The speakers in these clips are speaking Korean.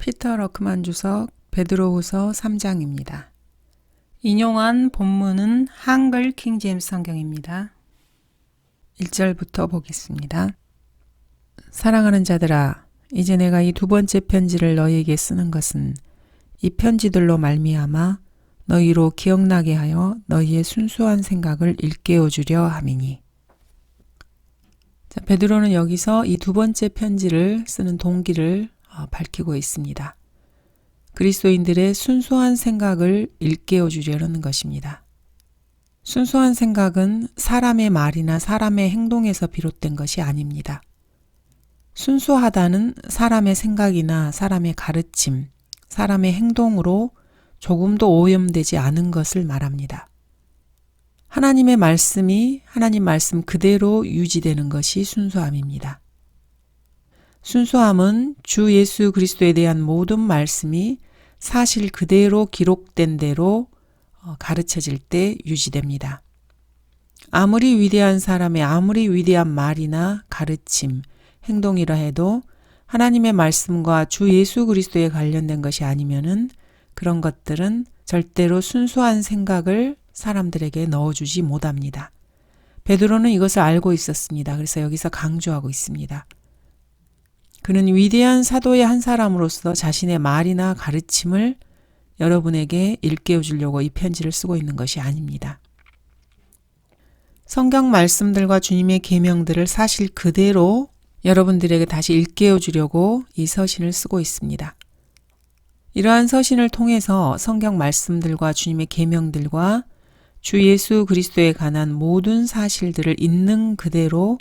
피터 러크만 주석 베드로후서 3장입니다. 인용한 본문은 한글 킹제임스 성경입니다. 1절부터 보겠습니다. 사랑하는 자들아, 이제 내가 이 두 번째 편지를 너희에게 쓰는 것은 이 편지들로 말미암아 너희로 기억나게 하여 너희의 순수한 생각을 일깨워 주려 함이니. 베드로는 여기서 이 두 번째 편지를 쓰는 동기를 밝히고 있습니다. 그리스도인들의 순수한 생각을 일깨워 주려는 것입니다. 순수한 생각은 사람의 말이나 사람의 행동에서 비롯된 것이 아닙니다. 순수하다는 사람의 생각이나 사람의 가르침, 사람의 행동으로 조금도 오염되지 않은 것을 말합니다. 하나님의 말씀이 하나님 말씀 그대로 유지되는 것이 순수함입니다. 순수함은 주 예수 그리스도에 대한 모든 말씀이 사실 그대로 기록된 대로 가르쳐질 때 유지됩니다. 아무리 위대한 사람의 아무리 위대한 말이나 가르침, 행동이라 해도 하나님의 말씀과 주 예수 그리스도에 관련된 것이 아니면은 그런 것들은 절대로 순수한 생각을 사람들에게 넣어주지 못합니다. 베드로는 이것을 알고 있었습니다. 그래서 여기서 강조하고 있습니다. 그는 위대한 사도의 한 사람으로서 자신의 말이나 가르침을 여러분에게 일깨워 주려고 이 편지를 쓰고 있는 것이 아닙니다. 성경 말씀들과 주님의 계명들을 사실 그대로 여러분들에게 다시 일깨워 주려고 이 서신을 쓰고 있습니다. 이러한 서신을 통해서 성경 말씀들과 주님의 계명들과 주 예수 그리스도에 관한 모든 사실들을 있는 그대로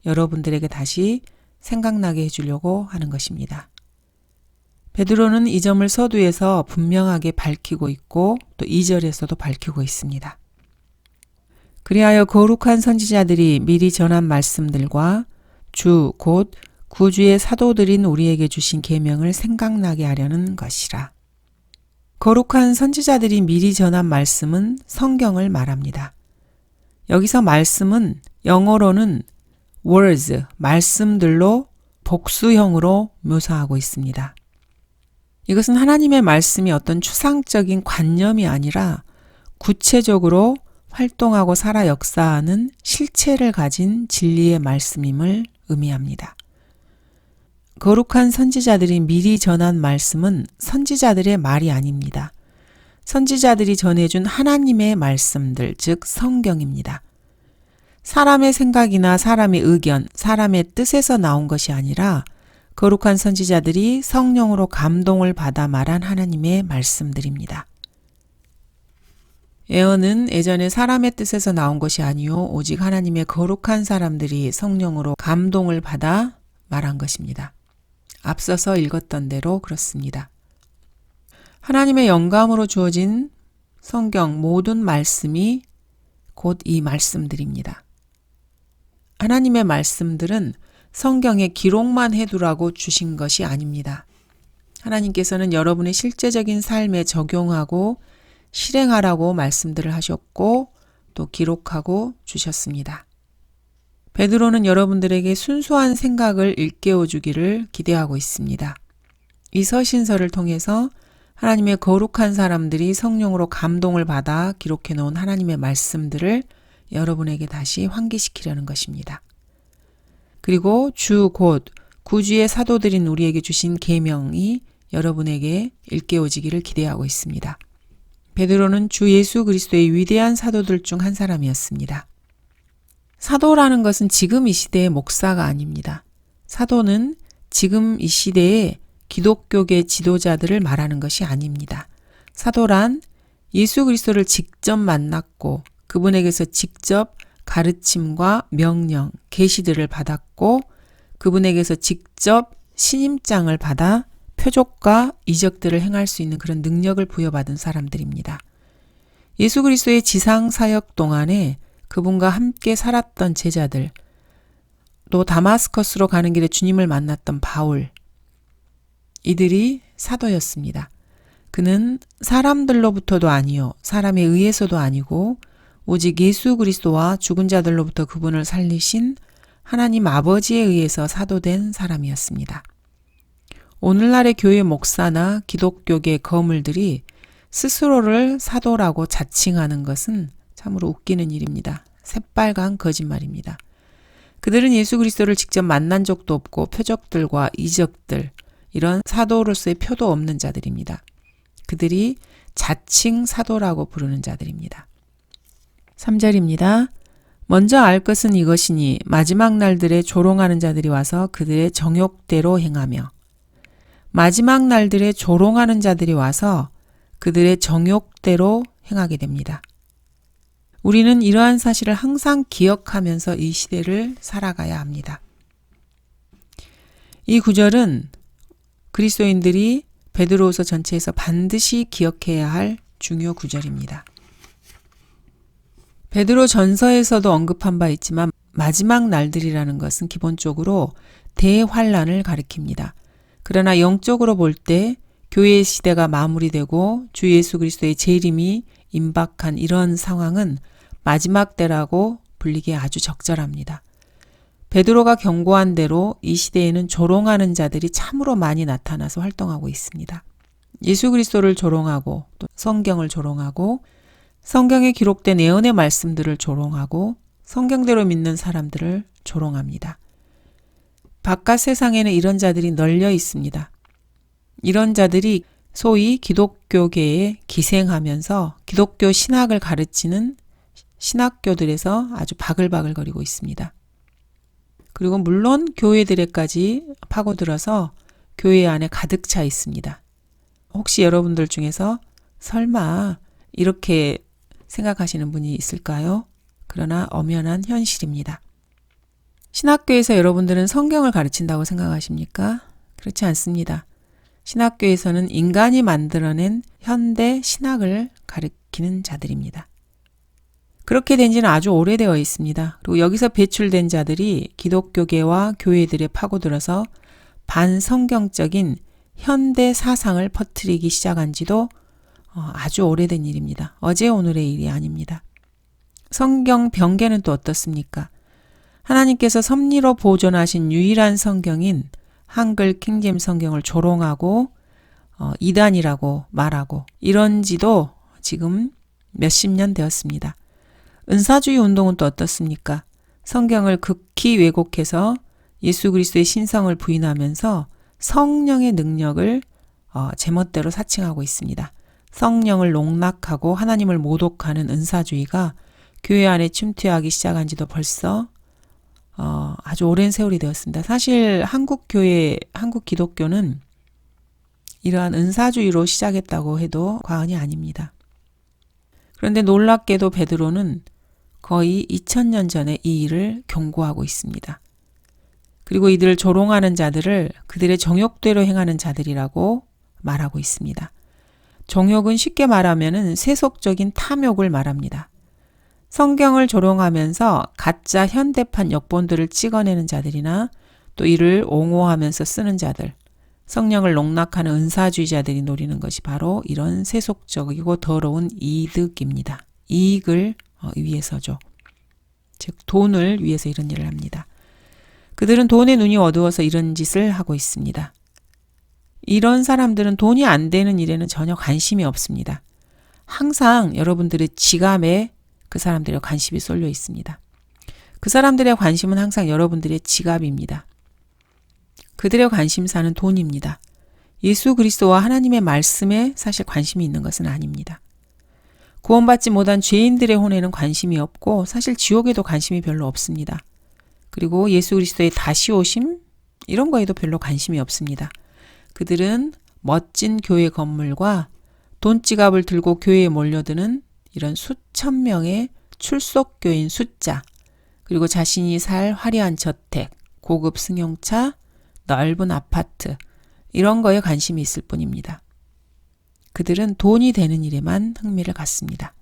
여러분들에게 다시 생각나게 해주려고 하는 것입니다. 베드로는 이 점을 서두에서 분명하게 밝히고 있고 또 2절에서도 밝히고 있습니다. 그리하여 거룩한 선지자들이 미리 전한 말씀들과 주 곧 구주의 사도들인 우리에게 주신 계명을 생각나게 하려는 것이라. 거룩한 선지자들이 미리 전한 말씀은 성경을 말합니다. 여기서 말씀은 영어로는 words, 말씀들로 복수형으로 묘사하고 있습니다. 이것은 하나님의 말씀이 어떤 추상적인 관념이 아니라 구체적으로 활동하고 살아 역사하는 실체를 가진 진리의 말씀임을 의미합니다. 거룩한 선지자들이 미리 전한 말씀은 선지자들의 말이 아닙니다. 선지자들이 전해준 하나님의 말씀들, 즉 성경입니다. 사람의 생각이나 사람의 의견, 사람의 뜻에서 나온 것이 아니라 거룩한 선지자들이 성령으로 감동을 받아 말한 하나님의 말씀들입니다. 예언은 예전에 사람의 뜻에서 나온 것이 아니요 오직 하나님의 거룩한 사람들이 성령으로 감동을 받아 말한 것입니다. 앞서서 읽었던 대로 그렇습니다. 하나님의 영감으로 주어진 성경 모든 말씀이 곧 이 말씀들입니다. 하나님의 말씀들은 성경에 기록만 해두라고 주신 것이 아닙니다. 하나님께서는 여러분의 실제적인 삶에 적용하고 실행하라고 말씀들을 하셨고 또 기록하고 주셨습니다. 베드로는 여러분들에게 순수한 생각을 일깨워 주기를 기대하고 있습니다. 이 서신서를 통해서 하나님의 거룩한 사람들이 성령으로 감동을 받아 기록해 놓은 하나님의 말씀들을 여러분에게 다시 환기시키려는 것입니다. 그리고 주 곧 구주의 사도들인 우리에게 주신 계명이 여러분에게 일깨워지기를 기대하고 있습니다. 베드로는 주 예수 그리스도의 위대한 사도들 중 한 사람이었습니다. 사도라는 것은 지금 이 시대의 목사가 아닙니다. 사도는 지금 이 시대의 기독교계 지도자들을 말하는 것이 아닙니다. 사도란 예수 그리스도를 직접 만났고 그분에게서 직접 가르침과 명령, 계시들을 받았고 그분에게서 직접 신임장을 받아 표적과 이적들을 행할 수 있는 그런 능력을 부여받은 사람들입니다. 예수 그리스도의 지상 사역 동안에 그분과 함께 살았던 제자들, 또 다마스커스로 가는 길에 주님을 만났던 바울, 이들이 사도였습니다. 그는 사람들로부터도 아니요, 사람에 의해서도 아니고 오직 예수 그리스도와 죽은 자들로부터 그분을 살리신 하나님 아버지에 의해서 사도된 사람이었습니다. 오늘날의 교회 목사나 기독교계 거물들이 스스로를 사도라고 자칭하는 것은 참으로 웃기는 일입니다. 새빨간 거짓말입니다. 그들은 예수 그리스도를 직접 만난 적도 없고 표적들과 이적들, 이런 사도로서의 표도 없는 자들입니다. 그들이 자칭 사도라고 부르는 자들입니다. 3절입니다. 먼저 알 것은 이것이니 마지막 날들에 조롱하는 자들이 와서 그들의 정욕대로 행하며, 마지막 날들에 조롱하는 자들이 와서 그들의 정욕대로 행하게 됩니다. 우리는 이러한 사실을 항상 기억하면서 이 시대를 살아가야 합니다. 이 구절은 그리스도인들이 베드로후서 전체에서 반드시 기억해야 할 중요 구절입니다. 베드로 전서에서도 언급한 바 있지만 마지막 날들이라는 것은 기본적으로 대환란을 가리킵니다. 그러나 영적으로 볼 때 교회의 시대가 마무리되고 주 예수 그리스도의 재림이 임박한 이런 상황은 마지막 때라고 불리기에 아주 적절합니다. 베드로가 경고한 대로 이 시대에는 조롱하는 자들이 참으로 많이 나타나서 활동하고 있습니다. 예수 그리스도를 조롱하고 또 성경을 조롱하고 성경에 기록된 예언의 말씀들을 조롱하고 성경대로 믿는 사람들을 조롱합니다. 바깥 세상에는 이런 자들이 널려 있습니다. 이런 자들이 소위 기독교계에 기생하면서 기독교 신학을 가르치는 신학교들에서 아주 바글바글거리고 있습니다. 그리고 물론 교회들에까지 파고들어서 교회 안에 가득 차 있습니다. 혹시 여러분들 중에서 설마 이렇게 생각하시는 분이 있을까요? 그러나 엄연한 현실입니다. 신학교에서 여러분들은 성경을 가르친다고 생각하십니까? 그렇지 않습니다. 신학교에서는 인간이 만들어낸 현대 신학을 가르치는 자들입니다. 그렇게 된 지는 아주 오래되어 있습니다. 그리고 여기서 배출된 자들이 기독교계와 교회들에 파고들어서 반성경적인 현대 사상을 퍼뜨리기 시작한 지도 아주 오래된 일입니다. 어제 오늘의 일이 아닙니다. 성경 변개는 또 어떻습니까? 하나님께서 섭리로 보존하신 유일한 성경인 한글 킹제임 성경을 조롱하고 이단이라고 말하고 이런 지도 지금 몇십 년 되었습니다. 은사주의 운동은 또 어떻습니까? 성경을 극히 왜곡해서 예수 그리스도의 신성을 부인하면서 성령의 능력을 제멋대로 사칭하고 있습니다. 성령을 농락하고 하나님을 모독하는 은사주의가 교회 안에 침투하기 시작한 지도 벌써 아주 오랜 세월이 되었습니다. 사실 한국 기독교는 이러한 은사주의로 시작했다고 해도 과언이 아닙니다. 그런데 놀랍게도 베드로는 거의 2000년 전에 이 일을 경고하고 있습니다. 그리고 이들을 조롱하는 자들을 그들의 정욕대로 행하는 자들이라고 말하고 있습니다. 정욕은 쉽게 말하면 세속적인 탐욕을 말합니다. 성경을 조롱하면서 가짜 현대판 역본들을 찍어내는 자들이나 또 이를 옹호하면서 쓰는 자들, 성령을 농락하는 은사주의자들이 노리는 것이 바로 이런 세속적이고 더러운 이득입니다. 이익을 위해서죠. 즉 돈을 위해서 이런 일을 합니다. 그들은 돈의 눈이 어두워서 이런 짓을 하고 있습니다. 이런 사람들은 돈이 안 되는 일에는 전혀 관심이 없습니다. 항상 여러분들의 지갑에 그 사람들의 관심이 쏠려 있습니다. 그 사람들의 관심은 항상 여러분들의 지갑입니다. 그들의 관심사는 돈입니다. 예수 그리스도와 하나님의 말씀에 사실 관심이 있는 것은 아닙니다. 구원받지 못한 죄인들의 혼에는 관심이 없고 사실 지옥에도 관심이 별로 없습니다. 그리고 예수 그리스도의 다시 오심 이런 거에도 별로 관심이 없습니다. 그들은 멋진 교회 건물과 돈지갑을 들고 교회에 몰려드는 이런 수천 명의 출석교인 숫자, 그리고 자신이 살 화려한 저택, 고급 승용차, 넓은 아파트 이런 거에 관심이 있을 뿐입니다. 그들은 돈이 되는 일에만 흥미를 갖습니다.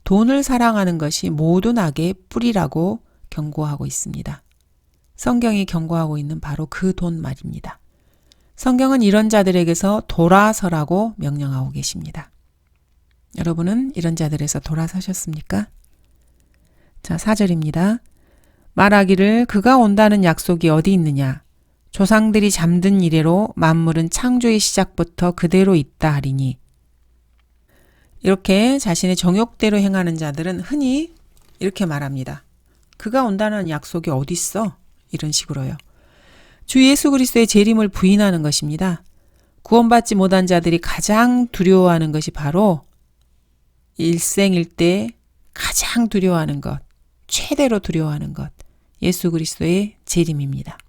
돈을 사랑하는 것이 모든 악의 뿌리라고 경고하고 있습니다. 성경이 경고하고 있는 바로 그 돈 말입니다. 성경은 이런 자들에게서 돌아서라고 명령하고 계십니다. 여러분은 이런 자들에서 돌아서셨습니까? 자, 4절입니다. 말하기를 그가 온다는 약속이 어디 있느냐? 조상들이 잠든 이래로 만물은 창조의 시작부터 그대로 있다 하리니. 이렇게 자신의 정욕대로 행하는 자들은 흔히 이렇게 말합니다. 그가 온다는 약속이 어딨어? 이런 식으로요. 주 예수 그리스도의 재림을 부인하는 것입니다. 구원받지 못한 자들이 가장 두려워하는 것이 바로 일생일대 가장 두려워하는 것, 최대로 두려워하는 것, 예수 그리스도의 재림입니다.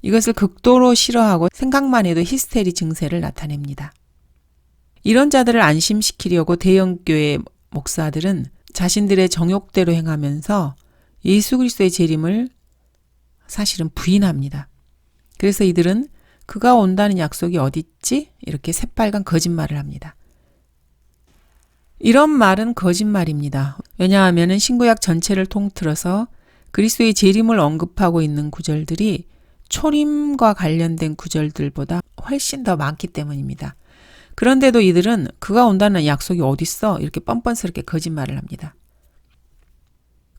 이것을 극도로 싫어하고 생각만 해도 히스테리 증세를 나타냅니다. 이런 자들을 안심시키려고 대형교회 목사들은 자신들의 정욕대로 행하면서 예수 그리스도의 재림을 사실은 부인합니다. 그래서 이들은 그가 온다는 약속이 어딨지? 이렇게 새빨간 거짓말을 합니다. 이런 말은 거짓말입니다. 왜냐하면 신구약 전체를 통틀어서 그리스도의 재림을 언급하고 있는 구절들이 초림과 관련된 구절들보다 훨씬 더 많기 때문입니다. 그런데도 이들은 그가 온다는 약속이 어딨어? 이렇게 뻔뻔스럽게 거짓말을 합니다.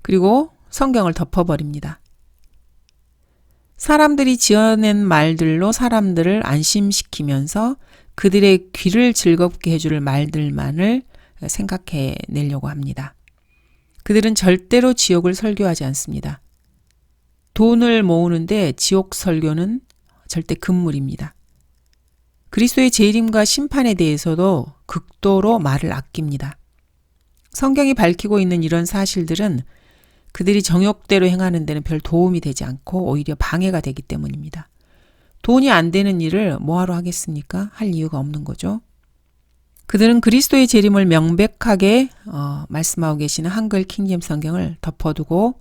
그리고 성경을 덮어버립니다. 사람들이 지어낸 말들로 사람들을 안심시키면서 그들의 귀를 즐겁게 해줄 말들만을 생각해내려고 합니다. 그들은 절대로 지옥을 설교하지 않습니다. 돈을 모으는데 지옥 설교는 절대 금물입니다. 그리스도의 재림과 심판에 대해서도 극도로 말을 아낍니다. 성경이 밝히고 있는 이런 사실들은 그들이 정욕대로 행하는 데는 별 도움이 되지 않고 오히려 방해가 되기 때문입니다. 돈이 안 되는 일을 뭐하러 하겠습니까? 할 이유가 없는 거죠. 그들은 그리스도의 재림을 명백하게 말씀하고 계시는 한글 킹잼 성경을 덮어두고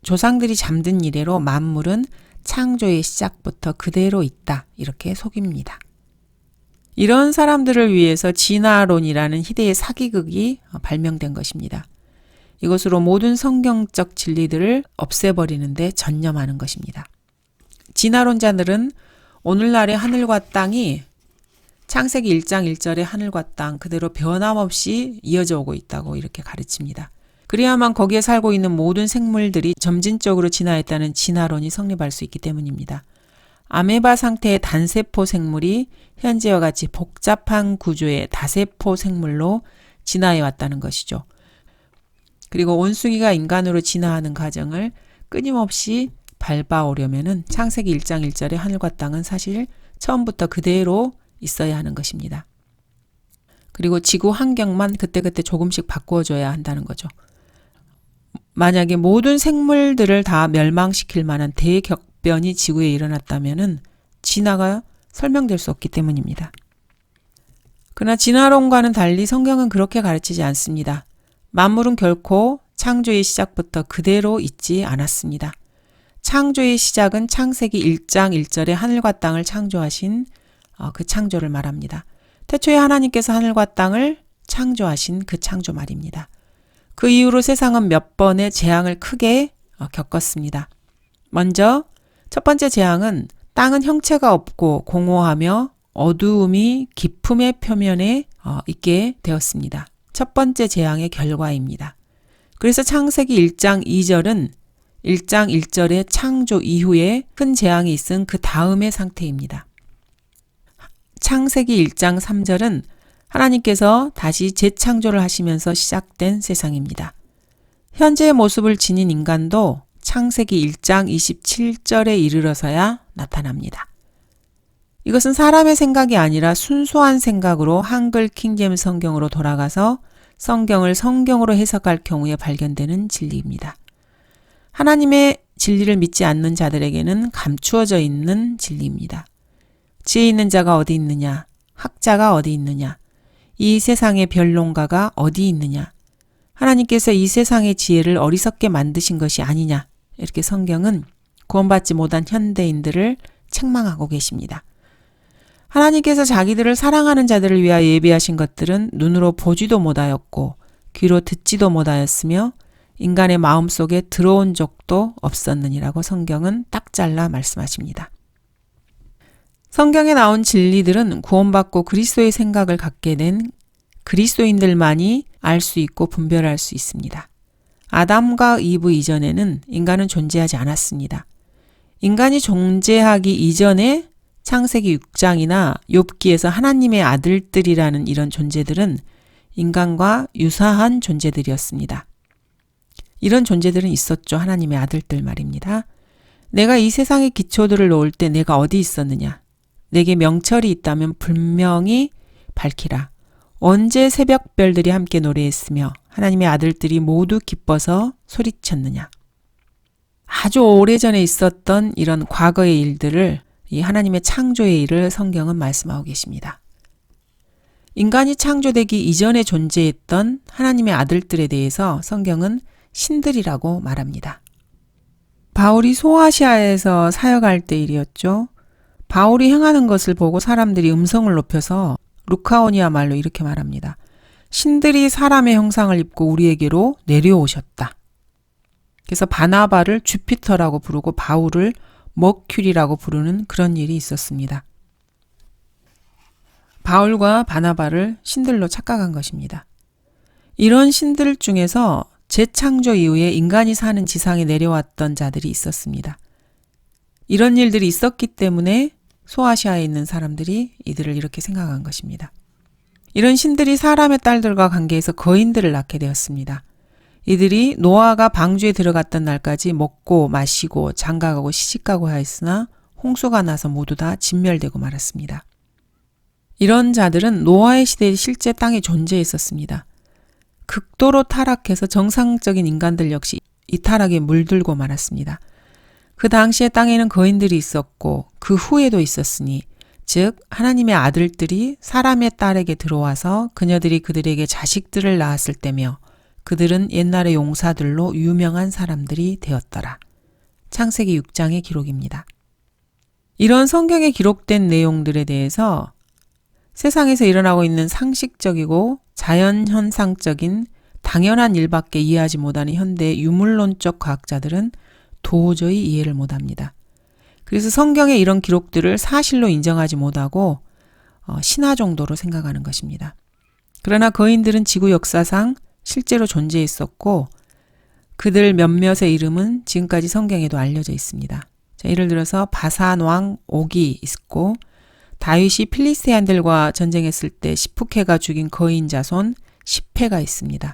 조상들이 잠든 이래로 만물은 창조의 시작부터 그대로 있다. 이렇게 속입니다. 이런 사람들을 위해서 진화론이라는 희대의 사기극이 발명된 것입니다. 이것으로 모든 성경적 진리들을 없애버리는데 전념하는 것입니다. 진화론자들은 오늘날의 하늘과 땅이 창세기 1장 1절의 하늘과 땅 그대로 변함없이 이어져 오고 있다고 이렇게 가르칩니다. 그래야만 거기에 살고 있는 모든 생물들이 점진적으로 진화했다는 진화론이 성립할 수 있기 때문입니다. 아메바 상태의 단세포 생물이 현재와 같이 복잡한 구조의 다세포 생물로 진화해 왔다는 것이죠. 그리고 원숭이가 인간으로 진화하는 과정을 끊임없이 밟아오려면 창세기 1장 1절의 하늘과 땅은 사실 처음부터 그대로 있어야 하는 것입니다. 그리고 지구 환경만 그때그때 조금씩 바꾸어줘야 한다는 거죠. 만약에 모든 생물들을 다 멸망시킬 만한 대격변이 지구에 일어났다면 진화가 설명될 수 없기 때문입니다. 그러나 진화론과는 달리 성경은 그렇게 가르치지 않습니다. 만물은 결코 창조의 시작부터 그대로 있지 않았습니다. 창조의 시작은 창세기 1장 1절에 하늘과 땅을 창조하신 그 창조를 말합니다. 태초에 하나님께서 하늘과 땅을 창조하신 그 창조 말입니다. 그 이후로 세상은 몇 번의 재앙을 크게 겪었습니다. 먼저 첫 번째 재앙은 땅은 형체가 없고 공허하며 어두움이 깊음의 표면에 있게 되었습니다. 첫 번째 재앙의 결과입니다. 그래서 창세기 1장 2절은 1장 1절의 창조 이후에 큰 재앙이 있은 그 다음의 상태입니다. 창세기 1장 3절은 하나님께서 다시 재창조를 하시면서 시작된 세상입니다. 현재의 모습을 지닌 인간도 창세기 1장 27절에 이르러서야 나타납니다. 이것은 사람의 생각이 아니라 순수한 생각으로 한글 킹제임스 성경으로 돌아가서 성경을 성경으로 해석할 경우에 발견되는 진리입니다. 하나님의 진리를 믿지 않는 자들에게는 감추어져 있는 진리입니다. 지혜 있는 자가 어디 있느냐? 학자가 어디 있느냐? 이 세상의 변론가가 어디 있느냐? 하나님께서 이 세상의 지혜를 어리석게 만드신 것이 아니냐? 이렇게 성경은 구원받지 못한 현대인들을 책망하고 계십니다. 하나님께서 자기들을 사랑하는 자들을 위하여 예비하신 것들은 눈으로 보지도 못하였고 귀로 듣지도 못하였으며 인간의 마음속에 들어온 적도 없었느니라고 성경은 딱 잘라 말씀하십니다. 성경에 나온 진리들은 구원받고 그리스도의 생각을 갖게 된 그리스도인들만이 알 수 있고 분별할 수 있습니다. 아담과 이브 이전에는 인간은 존재하지 않았습니다. 인간이 존재하기 이전에 창세기 6장이나 욥기에서 하나님의 아들들이라는 이런 존재들은 인간과 유사한 존재들이었습니다. 이런 존재들은 있었죠. 하나님의 아들들 말입니다. 내가 이 세상의 기초들을 놓을 때 내가 어디 있었느냐? 내게 명철이 있다면 분명히 밝히라. 언제 새벽별들이 함께 노래했으며 하나님의 아들들이 모두 기뻐서 소리쳤느냐? 아주 오래전에 있었던 이런 과거의 일들을, 이 하나님의 창조의 일을 성경은 말씀하고 계십니다. 인간이 창조되기 이전에 존재했던 하나님의 아들들에 대해서 성경은 신들이라고 말합니다. 바울이 소아시아에서 사역할 때 일이었죠. 바울이 행하는 것을 보고 사람들이 음성을 높여서 루카오니아말로 이렇게 말합니다. 신들이 사람의 형상을 입고 우리에게로 내려오셨다. 그래서 바나바를 주피터라고 부르고 바울을 머큐리라고 부르는 그런 일이 있었습니다. 바울과 바나바를 신들로 착각한 것입니다. 이런 신들 중에서 재창조 이후에 인간이 사는 지상에 내려왔던 자들이 있었습니다. 이런 일들이 있었기 때문에 소아시아에 있는 사람들이 이들을 이렇게 생각한 것입니다. 이런 신들이 사람의 딸들과 관계해서 거인들을 낳게 되었습니다. 이들이 노아가 방주에 들어갔던 날까지 먹고 마시고 장가가고 시집가고 하였으나 홍수가 나서 모두 다 진멸되고 말았습니다. 이런 자들은 노아의 시대에 실제 땅에 존재했었습니다. 극도로 타락해서 정상적인 인간들 역시 이 타락에 물들고 말았습니다. 그 당시에 땅에는 거인들이 있었고 그 후에도 있었으니 즉 하나님의 아들들이 사람의 딸에게 들어와서 그녀들이 그들에게 자식들을 낳았을 때며 그들은 옛날의 용사들로 유명한 사람들이 되었더라. 창세기 6장의 기록입니다. 이런 성경에 기록된 내용들에 대해서 세상에서 일어나고 있는 상식적이고 자연현상적인 당연한 일밖에 이해하지 못하는 현대 유물론적 과학자들은 도저히 이해를 못합니다. 그래서 성경의 이런 기록들을 사실로 인정하지 못하고 신화 정도로 생각하는 것입니다. 그러나 거인들은 지구 역사상 실제로 존재했었고 그들 몇몇의 이름은 지금까지 성경에도 알려져 있습니다. 자, 예를 들어서 바산 왕 옥이 있고 다윗이 필리스테인들과 전쟁했을 때 시프케가 죽인 거인 자손 10회가 있습니다.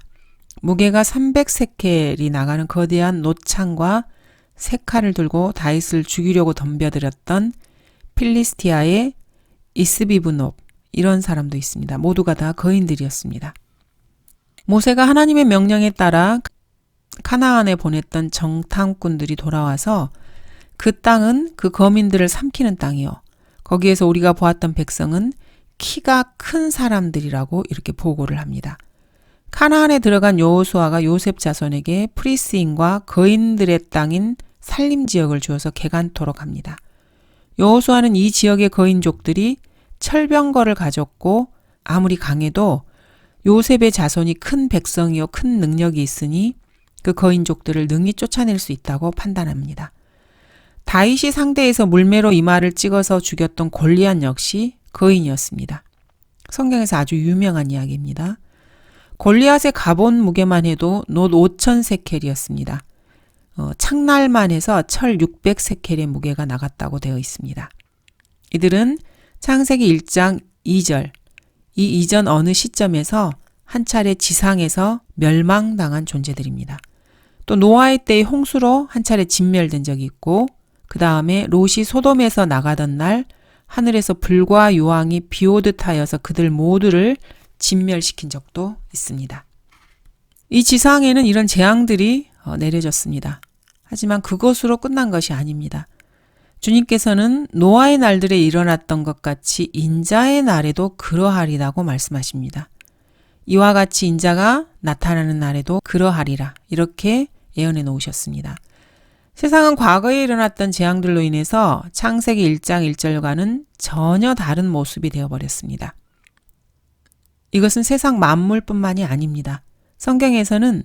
무게가 300세켈이 나가는 거대한 노창과 세 칼을 들고 다윗을 죽이려고 덤벼들었던 필리스티아의 이스비브놉, 이런 사람도 있습니다. 모두가 다 거인들이었습니다. 모세가 하나님의 명령에 따라 카나안에 보냈던 정탐꾼들이 돌아와서 그 땅은 그 거민들을 삼키는 땅이요. 거기에서 우리가 보았던 백성은 키가 큰 사람들이라고 이렇게 보고를 합니다. 카나안에 들어간 여호수아가 요셉 자손에게 프리스인과 거인들의 땅인 살림 지역을 주어서 개간토록 합니다. 여호수아는 이 지역의 거인족들이 철병거를 가졌고 아무리 강해도 요셉의 자손이 큰 백성이요 큰 능력이 있으니 그 거인족들을 능히 쫓아낼 수 있다고 판단합니다. 다윗이 상대에서 물매로 이마를 찍어서 죽였던 골리앗 역시 거인이었습니다. 성경에서 아주 유명한 이야기입니다. 골리앗의 갑옷 무게만 해도 놋 5,000세켈이었습니다. 창날만 해서 철 600세켈의 무게가 나갔다고 되어 있습니다. 이들은 창세기 1장 2절, 이 이전 어느 시점에서 한 차례 지상에서 멸망당한 존재들입니다. 또 노아의 때의 홍수로 한 차례 진멸된 적이 있고 그 다음에 롯이 소돔에서 나가던 날 하늘에서 불과 유황이 비오듯 하여서 그들 모두를 진멸시킨 적도 있습니다. 이 지상에는 이런 재앙들이 내려졌습니다. 하지만 그것으로 끝난 것이 아닙니다. 주님께서는 노아의 날들에 일어났던 것 같이 인자의 날에도 그러하리라고 말씀하십니다. 이와 같이 인자가 나타나는 날에도 그러하리라, 이렇게 예언해 놓으셨습니다. 세상은 과거에 일어났던 재앙들로 인해서 창세기 1장 1절과는 전혀 다른 모습이 되어버렸습니다. 이것은 세상 만물뿐만이 아닙니다. 성경에서는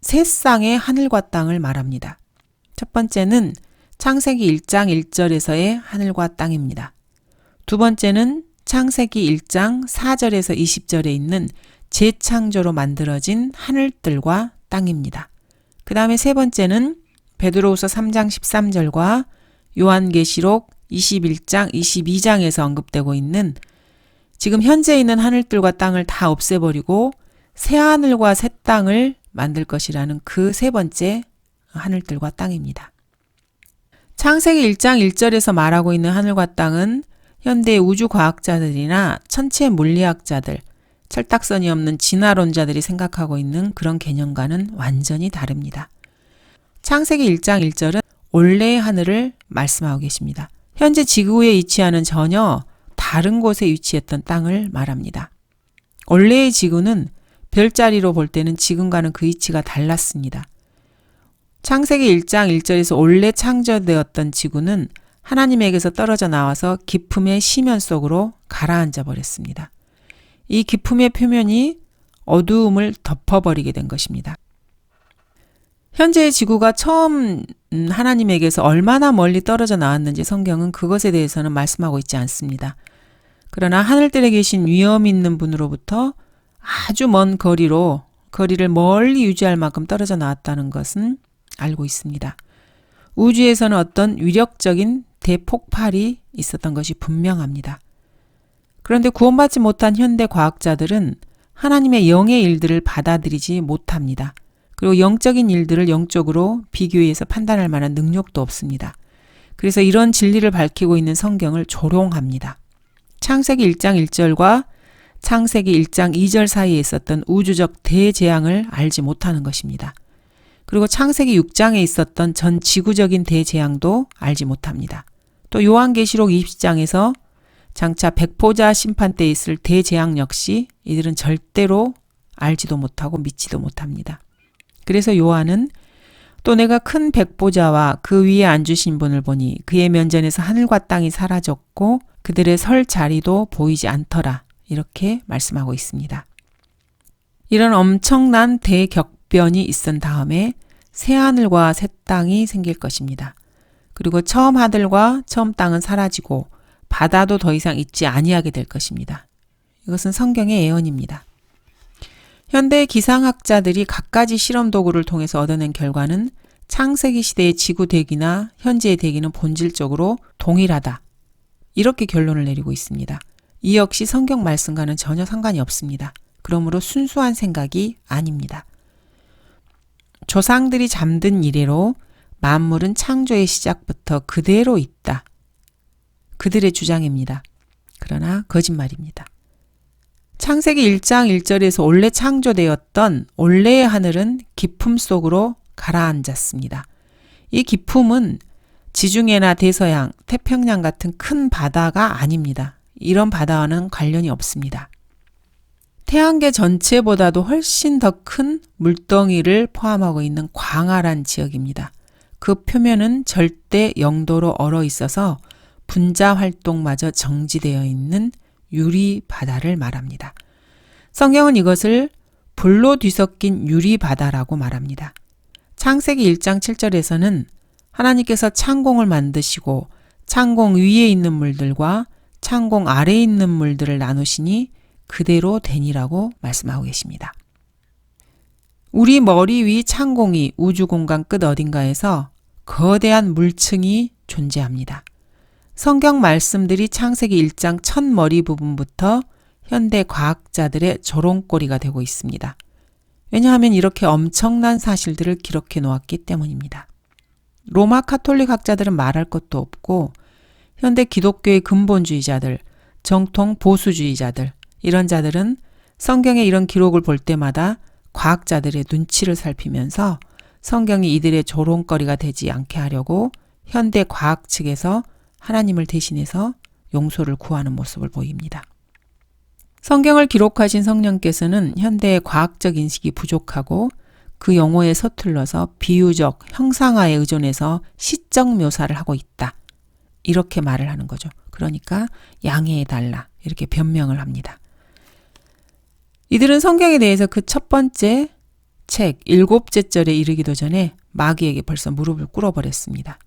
세 쌍의 하늘과 땅을 말합니다. 첫 번째는 창세기 1장 1절에서의 하늘과 땅입니다. 두 번째는 창세기 1장 4절에서 20절에 있는 재창조로 만들어진 하늘들과 땅입니다. 그 다음에 세 번째는 베드로후서 3장 13절과 요한계시록 21장, 22장에서 언급되고 있는 지금 현재 있는 하늘들과 땅을 다 없애버리고 새 하늘과 새 땅을 만들 것이라는 그 세 번째 하늘들과 땅입니다. 창세기 1장 1절에서 말하고 있는 하늘과 땅은 현대의 우주과학자들이나 천체 물리학자들, 철딱선이 없는 진화론자들이 생각하고 있는 그런 개념과는 완전히 다릅니다. 창세기 1장 1절은 원래의 하늘을 말씀하고 계십니다. 현재 지구에 위치하는 전혀 다른 곳에 위치했던 땅을 말합니다. 원래의 지구는 별자리로 볼 때는 지금과는 그 위치가 달랐습니다. 창세기 1장 1절에서 원래 창조되었던 지구는 하나님에게서 떨어져 나와서 기품의 시면 속으로 가라앉아 버렸습니다. 이 기품의 표면이 어두움을 덮어버리게 된 것입니다. 현재의 지구가 처음 하나님에게서 얼마나 멀리 떨어져 나왔는지 성경은 그것에 대해서는 말씀하고 있지 않습니다. 그러나 하늘들에 계신 위엄 있는 분으로부터 아주 먼 거리를 멀리 유지할 만큼 떨어져 나왔다는 것은 알고 있습니다. 우주에서는 어떤 위력적인 대폭발이 있었던 것이 분명합니다. 그런데 구원받지 못한 현대 과학자들은 하나님의 영의 일들을 받아들이지 못합니다. 그리고 영적인 일들을 영적으로 비교해서 판단할 만한 능력도 없습니다. 그래서 이런 진리를 밝히고 있는 성경을 조롱합니다. 창세기 1장 1절과 창세기 1장 2절 사이에 있었던 우주적 대재앙을 알지 못하는 것입니다. 그리고 창세기 6장에 있었던 전 지구적인 대재앙도 알지 못합니다. 또 요한계시록 20장에서 장차 백보자 심판 때 있을 대재앙 역시 이들은 절대로 알지도 못하고 믿지도 못합니다. 그래서 요한은 또 내가 큰 백보자와 그 위에 앉으신 분을 보니 그의 면전에서 하늘과 땅이 사라졌고 그들의 설 자리도 보이지 않더라. 이렇게 말씀하고 있습니다. 이런 엄청난 대격변이 있은 다음에 새 하늘과 새 땅이 생길 것입니다. 그리고 처음 하늘과 처음 땅은 사라지고 바다도 더 이상 있지 아니하게 될 것입니다. 이것은 성경의 예언입니다. 현대 기상학자들이 갖가지 실험 도구를 통해서 얻어낸 결과는 창세기 시대의 지구 대기나 현재의 대기는 본질적으로 동일하다. 이렇게 결론을 내리고 있습니다. 이 역시 성경 말씀과는 전혀 상관이 없습니다. 그러므로 순수한 생각이 아닙니다. 조상들이 잠든 이래로 만물은 창조의 시작부터 그대로 있다. 그들의 주장입니다. 그러나 거짓말입니다. 창세기 1장 1절에서 원래 창조되었던 원래의 하늘은 기품 속으로 가라앉았습니다. 이 기품은 지중해나 대서양, 태평양 같은 큰 바다가 아닙니다. 이런 바다와는 관련이 없습니다. 태양계 전체보다도 훨씬 더 큰 물덩이를 포함하고 있는 광활한 지역입니다. 그 표면은 절대 0도로 얼어 있어서 분자 활동마저 정지되어 있는 유리 바다를 말합니다. 성경은 이것을 불로 뒤섞인 유리 바다라고 말합니다. 창세기 1장 7절에서는 하나님께서 창공을 만드시고 창공 위에 있는 물들과 창공 아래에 있는 물들을 나누시니 그대로 되니라고 말씀하고 계십니다. 우리 머리 위 창공이 우주공간 끝 어딘가에서 거대한 물층이 존재합니다. 성경 말씀들이 창세기 1장 첫 머리 부분부터 현대 과학자들의 조롱거리가 되고 있습니다. 왜냐하면 이렇게 엄청난 사실들을 기록해 놓았기 때문입니다. 로마 카톨릭 학자들은 말할 것도 없고 현대 기독교의 근본주의자들, 정통 보수주의자들 이런 자들은 성경의 이런 기록을 볼 때마다 과학자들의 눈치를 살피면서 성경이 이들의 조롱거리가 되지 않게 하려고 현대 과학 측에서 하나님을 대신해서 용서를 구하는 모습을 보입니다. 성경을 기록하신 성령께서는 현대의 과학적 인식이 부족하고 그 용어에 서툴러서 비유적, 형상화에 의존해서 시적 묘사를 하고 있다. 이렇게 말을 하는 거죠. 그러니까 양해해달라. 이렇게 변명을 합니다. 이들은 성경에 대해서 그 첫 번째 책 7째 절에 이르기도 전에 마귀에게 벌써 무릎을 꿇어버렸습니다.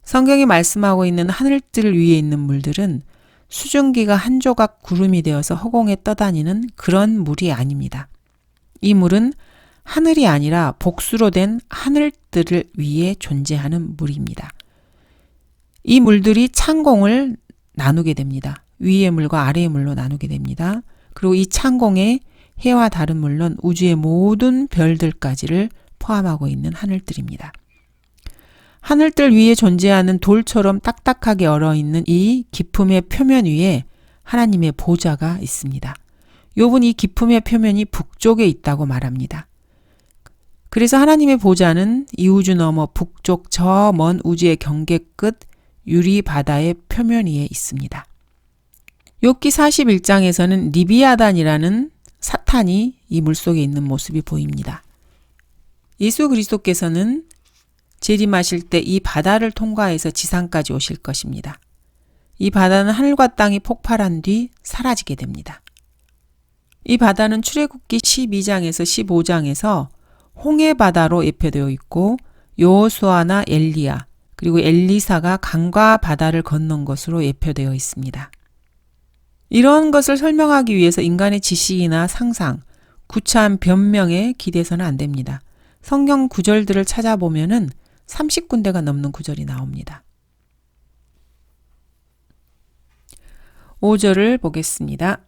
성경이 말씀하고 있는 하늘들 위에 있는 물들은 수증기가 한 조각 구름이 되어서 허공에 떠다니는 그런 물이 아닙니다. 이 물은 하늘이 아니라 복수로 된 하늘들 위에 존재하는 물입니다. 이 물들이 창공을 나누게 됩니다. 위의 물과 아래의 물로 나누게 됩니다. 그리고 이 창공에 해와 달은 물론 우주의 모든 별들까지를 포함하고 있는 하늘들입니다. 하늘들 위에 존재하는 돌처럼 딱딱하게 얼어있는 이 기품의 표면 위에 하나님의 보좌가 있습니다. 욥은 이 기품의 표면이 북쪽에 있다고 말합니다. 그래서 하나님의 보좌는 이 우주 너머 북쪽 저 먼 우주의 경계 끝 유리 바다의 표면 위에 있습니다. 욥기 41장에서는 리비아단이라는 사탄이 이 물속에 있는 모습이 보입니다. 예수 그리스도께서는 재림하실 때 이 바다를 통과해서 지상까지 오실 것입니다. 이 바다는 하늘과 땅이 폭발한 뒤 사라지게 됩니다. 이 바다는 출애굽기 12장에서 15장에서 홍해 바다로 예표되어 있고 여호수아나 엘리야 그리고 엘리사가 강과 바다를 건넌 것으로 예표되어 있습니다. 이런 것을 설명하기 위해서 인간의 지식이나 상상, 구차한 변명에 기대서는 안 됩니다. 성경 구절들을 찾아보면은 30군데가 넘는 구절이 나옵니다. 5절을 보겠습니다.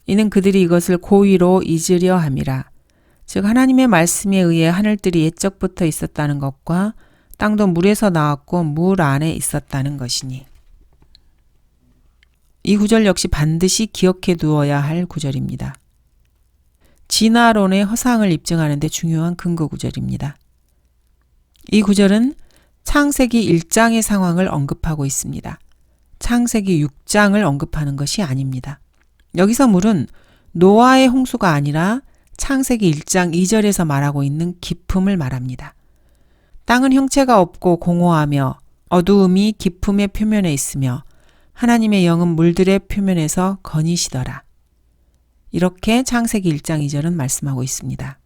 이는 그들이 이것을 고의로 잊으려 함이라. 즉 하나님의 말씀에 의해 하늘들이 옛적부터 있었다는 것과 땅도 물에서 나왔고 물 안에 있었다는 것이니. 이 구절 역시 반드시 기억해 두어야 할 구절입니다. 진화론의 허상을 입증하는 데 중요한 근거 구절입니다. 이 구절은 창세기 1장의 상황을 언급하고 있습니다. 창세기 6장을 언급하는 것이 아닙니다. 여기서 물은 노아의 홍수가 아니라 창세기 1장 2절에서 말하고 있는 기품을 말합니다. 땅은 형체가 없고 공허하며 어두움이 기품의 표면에 있으며 하나님의 영은 물들의 표면에서 거니시더라. 이렇게 창세기 1장 2절은 말씀하고 있습니다.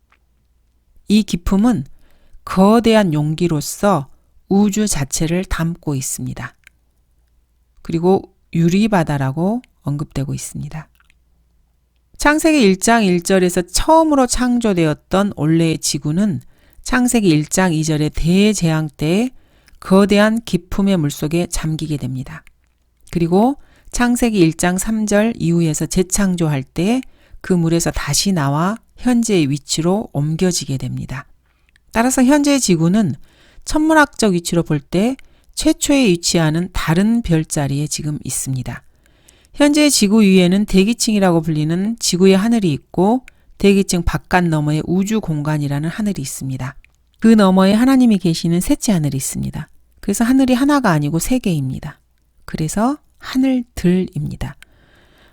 이 기품은 거대한 용기로서 우주 자체를 담고 있습니다. 그리고 유리바다라고 언급되고 있습니다. 창세기 1장 1절에서 처음으로 창조되었던 원래의 지구는 창세기 1장 2절의 대재앙 때에 거대한 기품의 물속에 잠기게 됩니다. 그리고 창세기 1장 3절 이후에서 재창조할 때 그 물에서 다시 나와 현재의 위치로 옮겨지게 됩니다. 따라서 현재의 지구는 천문학적 위치로 볼 때 최초에 위치하는 다른 별자리에 지금 있습니다. 현재의 지구 위에는 대기층이라고 불리는 지구의 하늘이 있고 대기층 바깥 너머에 우주 공간이라는 하늘이 있습니다. 그 너머에 하나님이 계시는 셋째 하늘이 있습니다. 그래서 하늘이 하나가 아니고 세 개입니다. 그래서 하늘들입니다.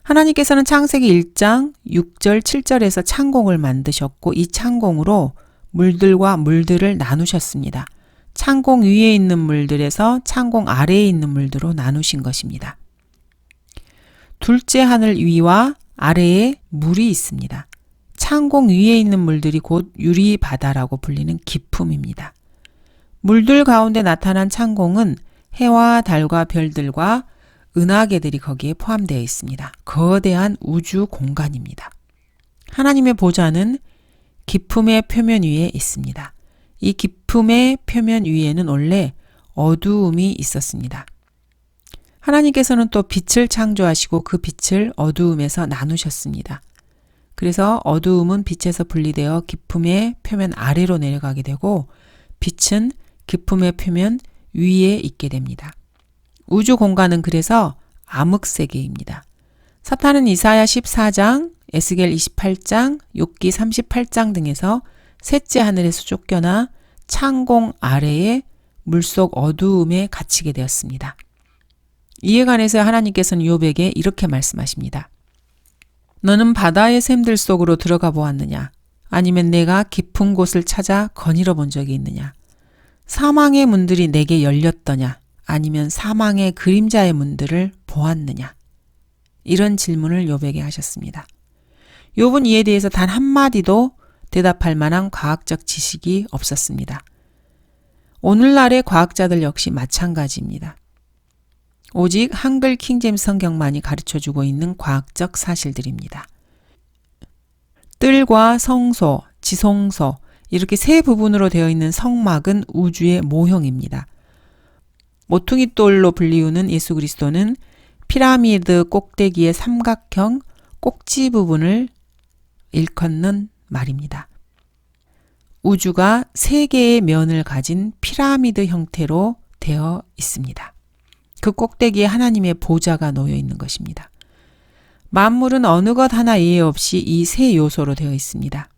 하나님께서는 창세기 1장 6절 7절에서 창공을 만드셨고 이 창공으로 물들과 물들을 나누셨습니다. 창공 위에 있는 물들에서 창공 아래에 있는 물들로 나누신 것입니다. 둘째 하늘 위와 아래에 물이 있습니다. 창공 위에 있는 물들이 곧 유리바다라고 불리는 기품입니다. 물들 가운데 나타난 창공은 해와 달과 별들과 은하계들이 거기에 포함되어 있습니다. 거대한 우주 공간입니다. 하나님의 보좌는 기품의 표면 위에 있습니다. 이 기품의 표면 위에는 원래 어두움이 있었습니다. 하나님께서는 또 빛을 창조하시고 그 빛을 어두움에서 나누셨습니다. 그래서 어두움은 빛에서 분리되어 기품의 표면 아래로 내려가게 되고 빛은 기품의 표면 위에 있게 됩니다. 우주 공간은 그래서 암흑세계입니다. 사탄은 이사야 14장, 에스겔 28장, 욥기 38장 등에서 셋째 하늘에서 쫓겨나 창공 아래에 물속 어두움에 갇히게 되었습니다. 이에 관해서 하나님께서는 욥에게 이렇게 말씀하십니다. 너는 바다의 샘들 속으로 들어가 보았느냐? 아니면 내가 깊은 곳을 찾아 거닐어 본 적이 있느냐? 사망의 문들이 내게 열렸더냐? 아니면 사망의 그림자의 문들을 보았느냐? 이런 질문을 욥에게 하셨습니다. 욥은 이에 대해서 단 한마디도 대답할 만한 과학적 지식이 없었습니다. 오늘날의 과학자들 역시 마찬가지입니다. 오직 한글 킹제임스 성경만이 가르쳐주고 있는 과학적 사실들입니다. 뜰과 성소, 지성소 이렇게 세 부분으로 되어 있는 성막은 우주의 모형입니다. 모퉁이 돌로 불리우는 예수 그리스도는 피라미드 꼭대기의 삼각형 꼭지 부분을 일컫는 말입니다. 우주가 세 개의 면을 가진 피라미드 형태로 되어 있습니다. 그 꼭대기에 하나님의 보좌가 놓여 있는 것입니다. 만물은 어느 것 하나 예외 없이 이 세 요소로 되어 있습니다.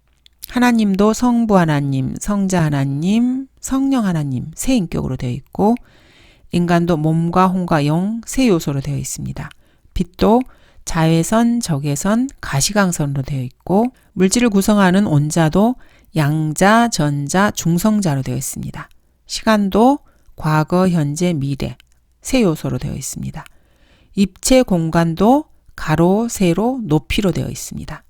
하나님도 성부 하나님, 성자 하나님, 성령 하나님 세 인격으로 되어 있고 인간도 몸과 혼과 영 세 요소로 되어 있습니다. 빛도 자외선, 적외선, 가시광선으로 되어 있고 물질을 구성하는 온자도 양자, 전자, 중성자로 되어 있습니다. 시간도 과거, 현재, 미래 세 요소로 되어 있습니다. 입체 공간도 가로, 세로, 높이로 되어 있습니다.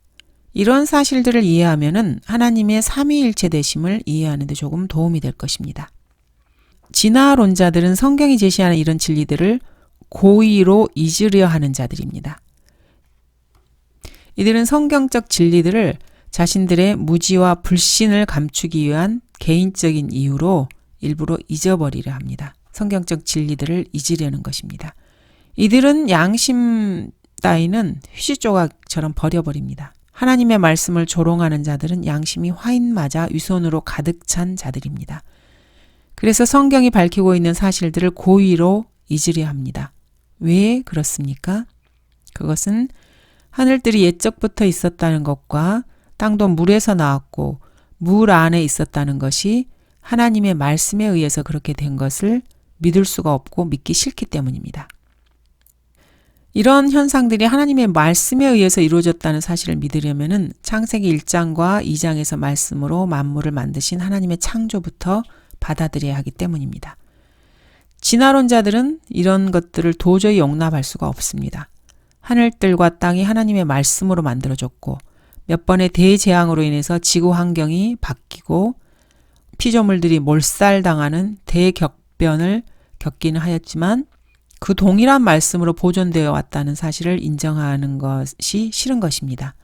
이런 사실들을 이해하면은 하나님의 삼위일체 되심을 이해하는 데 조금 도움이 될 것입니다. 진화론자들은 성경이 제시하는 이런 진리들을 고의로 잊으려 하는 자들입니다. 이들은 성경적 진리들을 자신들의 무지와 불신을 감추기 위한 개인적인 이유로 일부러 잊어버리려 합니다. 성경적 진리들을 잊으려는 것입니다. 이들은 양심 따위는 휴지 조각처럼 버려버립니다. 하나님의 말씀을 조롱하는 자들은 양심이 화인 맞아 위선으로 가득 찬 자들입니다. 그래서 성경이 밝히고 있는 사실들을 고의로 잊으려 합니다. 왜 그렇습니까? 그것은 하늘들이 옛적부터 있었다는 것과 땅도 물에서 나왔고 물 안에 있었다는 것이 하나님의 말씀에 의해서 그렇게 된 것을 믿을 수가 없고 믿기 싫기 때문입니다. 이런 현상들이 하나님의 말씀에 의해서 이루어졌다는 사실을 믿으려면 창세기 1장과 2장에서 말씀으로 만물을 만드신 하나님의 창조부터 받아들여야 하기 때문입니다. 진화론자들은 이런 것들을 도저히 용납할 수가 없습니다. 하늘들과 땅이 하나님의 말씀으로 만들어졌고 몇 번의 대재앙으로 인해서 지구 환경이 바뀌고 피조물들이 몰살당하는 대격변을 겪기는 하였지만 그 동일한 말씀으로 보존되어 왔다는 사실을 인정하는 것이 싫은 것입니다.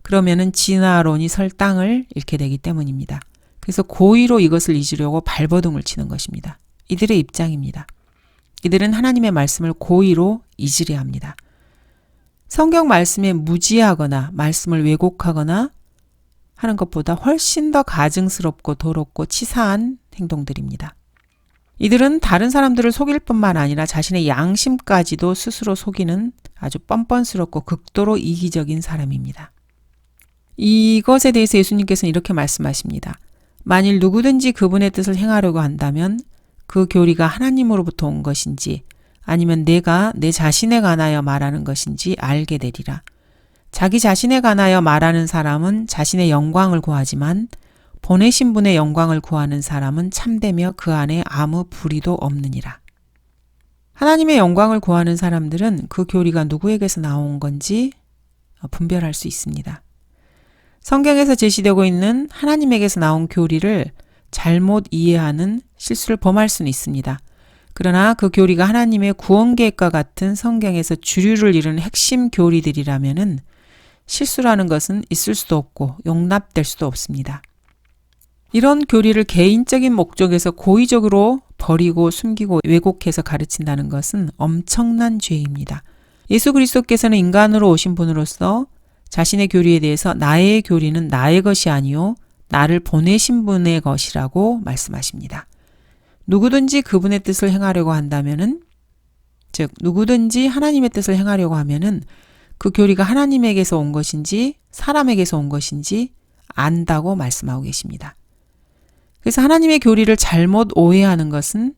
그러면은 진화론이 설 땅을 잃게 되기 때문입니다. 그래서 고의로 이것을 잊으려고 발버둥을 치는 것입니다. 이들의 입장입니다. 이들은 하나님의 말씀을 고의로 잊으려 합니다. 성경 말씀에 무지하거나 말씀을 왜곡하거나 하는 것보다 훨씬 더 가증스럽고 더럽고 치사한 행동들입니다. 이들은 다른 사람들을 속일 뿐만 아니라 자신의 양심까지도 스스로 속이는 아주 뻔뻔스럽고 극도로 이기적인 사람입니다. 이것에 대해서 예수님께서는 이렇게 말씀하십니다. 만일 누구든지 그분의 뜻을 행하려고 한다면 그 교리가 하나님으로부터 온 것인지 아니면 내가 내 자신에 관하여 말하는 것인지 알게 되리라. 자기 자신에 관하여 말하는 사람은 자신의 영광을 구하지만 보내신 분의 영광을 구하는 사람은 참되며 그 안에 아무 불의도 없느니라. 하나님의 영광을 구하는 사람들은 그 교리가 누구에게서 나온 건지 분별할 수 있습니다. 성경에서 제시되고 있는 하나님에게서 나온 교리를 잘못 이해하는 실수를 범할 수는 있습니다. 그러나 그 교리가 하나님의 구원 계획과 같은 성경에서 주류를 이루는 핵심 교리들이라면은 실수라는 것은 있을 수도 없고 용납될 수도 없습니다. 이런 교리를 개인적인 목적에서 고의적으로 버리고 숨기고 왜곡해서 가르친다는 것은 엄청난 죄입니다. 예수 그리스도께서는 인간으로 오신 분으로서 자신의 교리에 대해서 나의 교리는 나의 것이 아니요 나를 보내신 분의 것이라고 말씀하십니다. 누구든지 그분의 뜻을 행하려고 한다면은 즉 누구든지 하나님의 뜻을 행하려고 하면은 그 교리가 하나님에게서 온 것인지 사람에게서 온 것인지 안다고 말씀하고 계십니다. 그래서 하나님의 교리를 잘못 오해하는 것은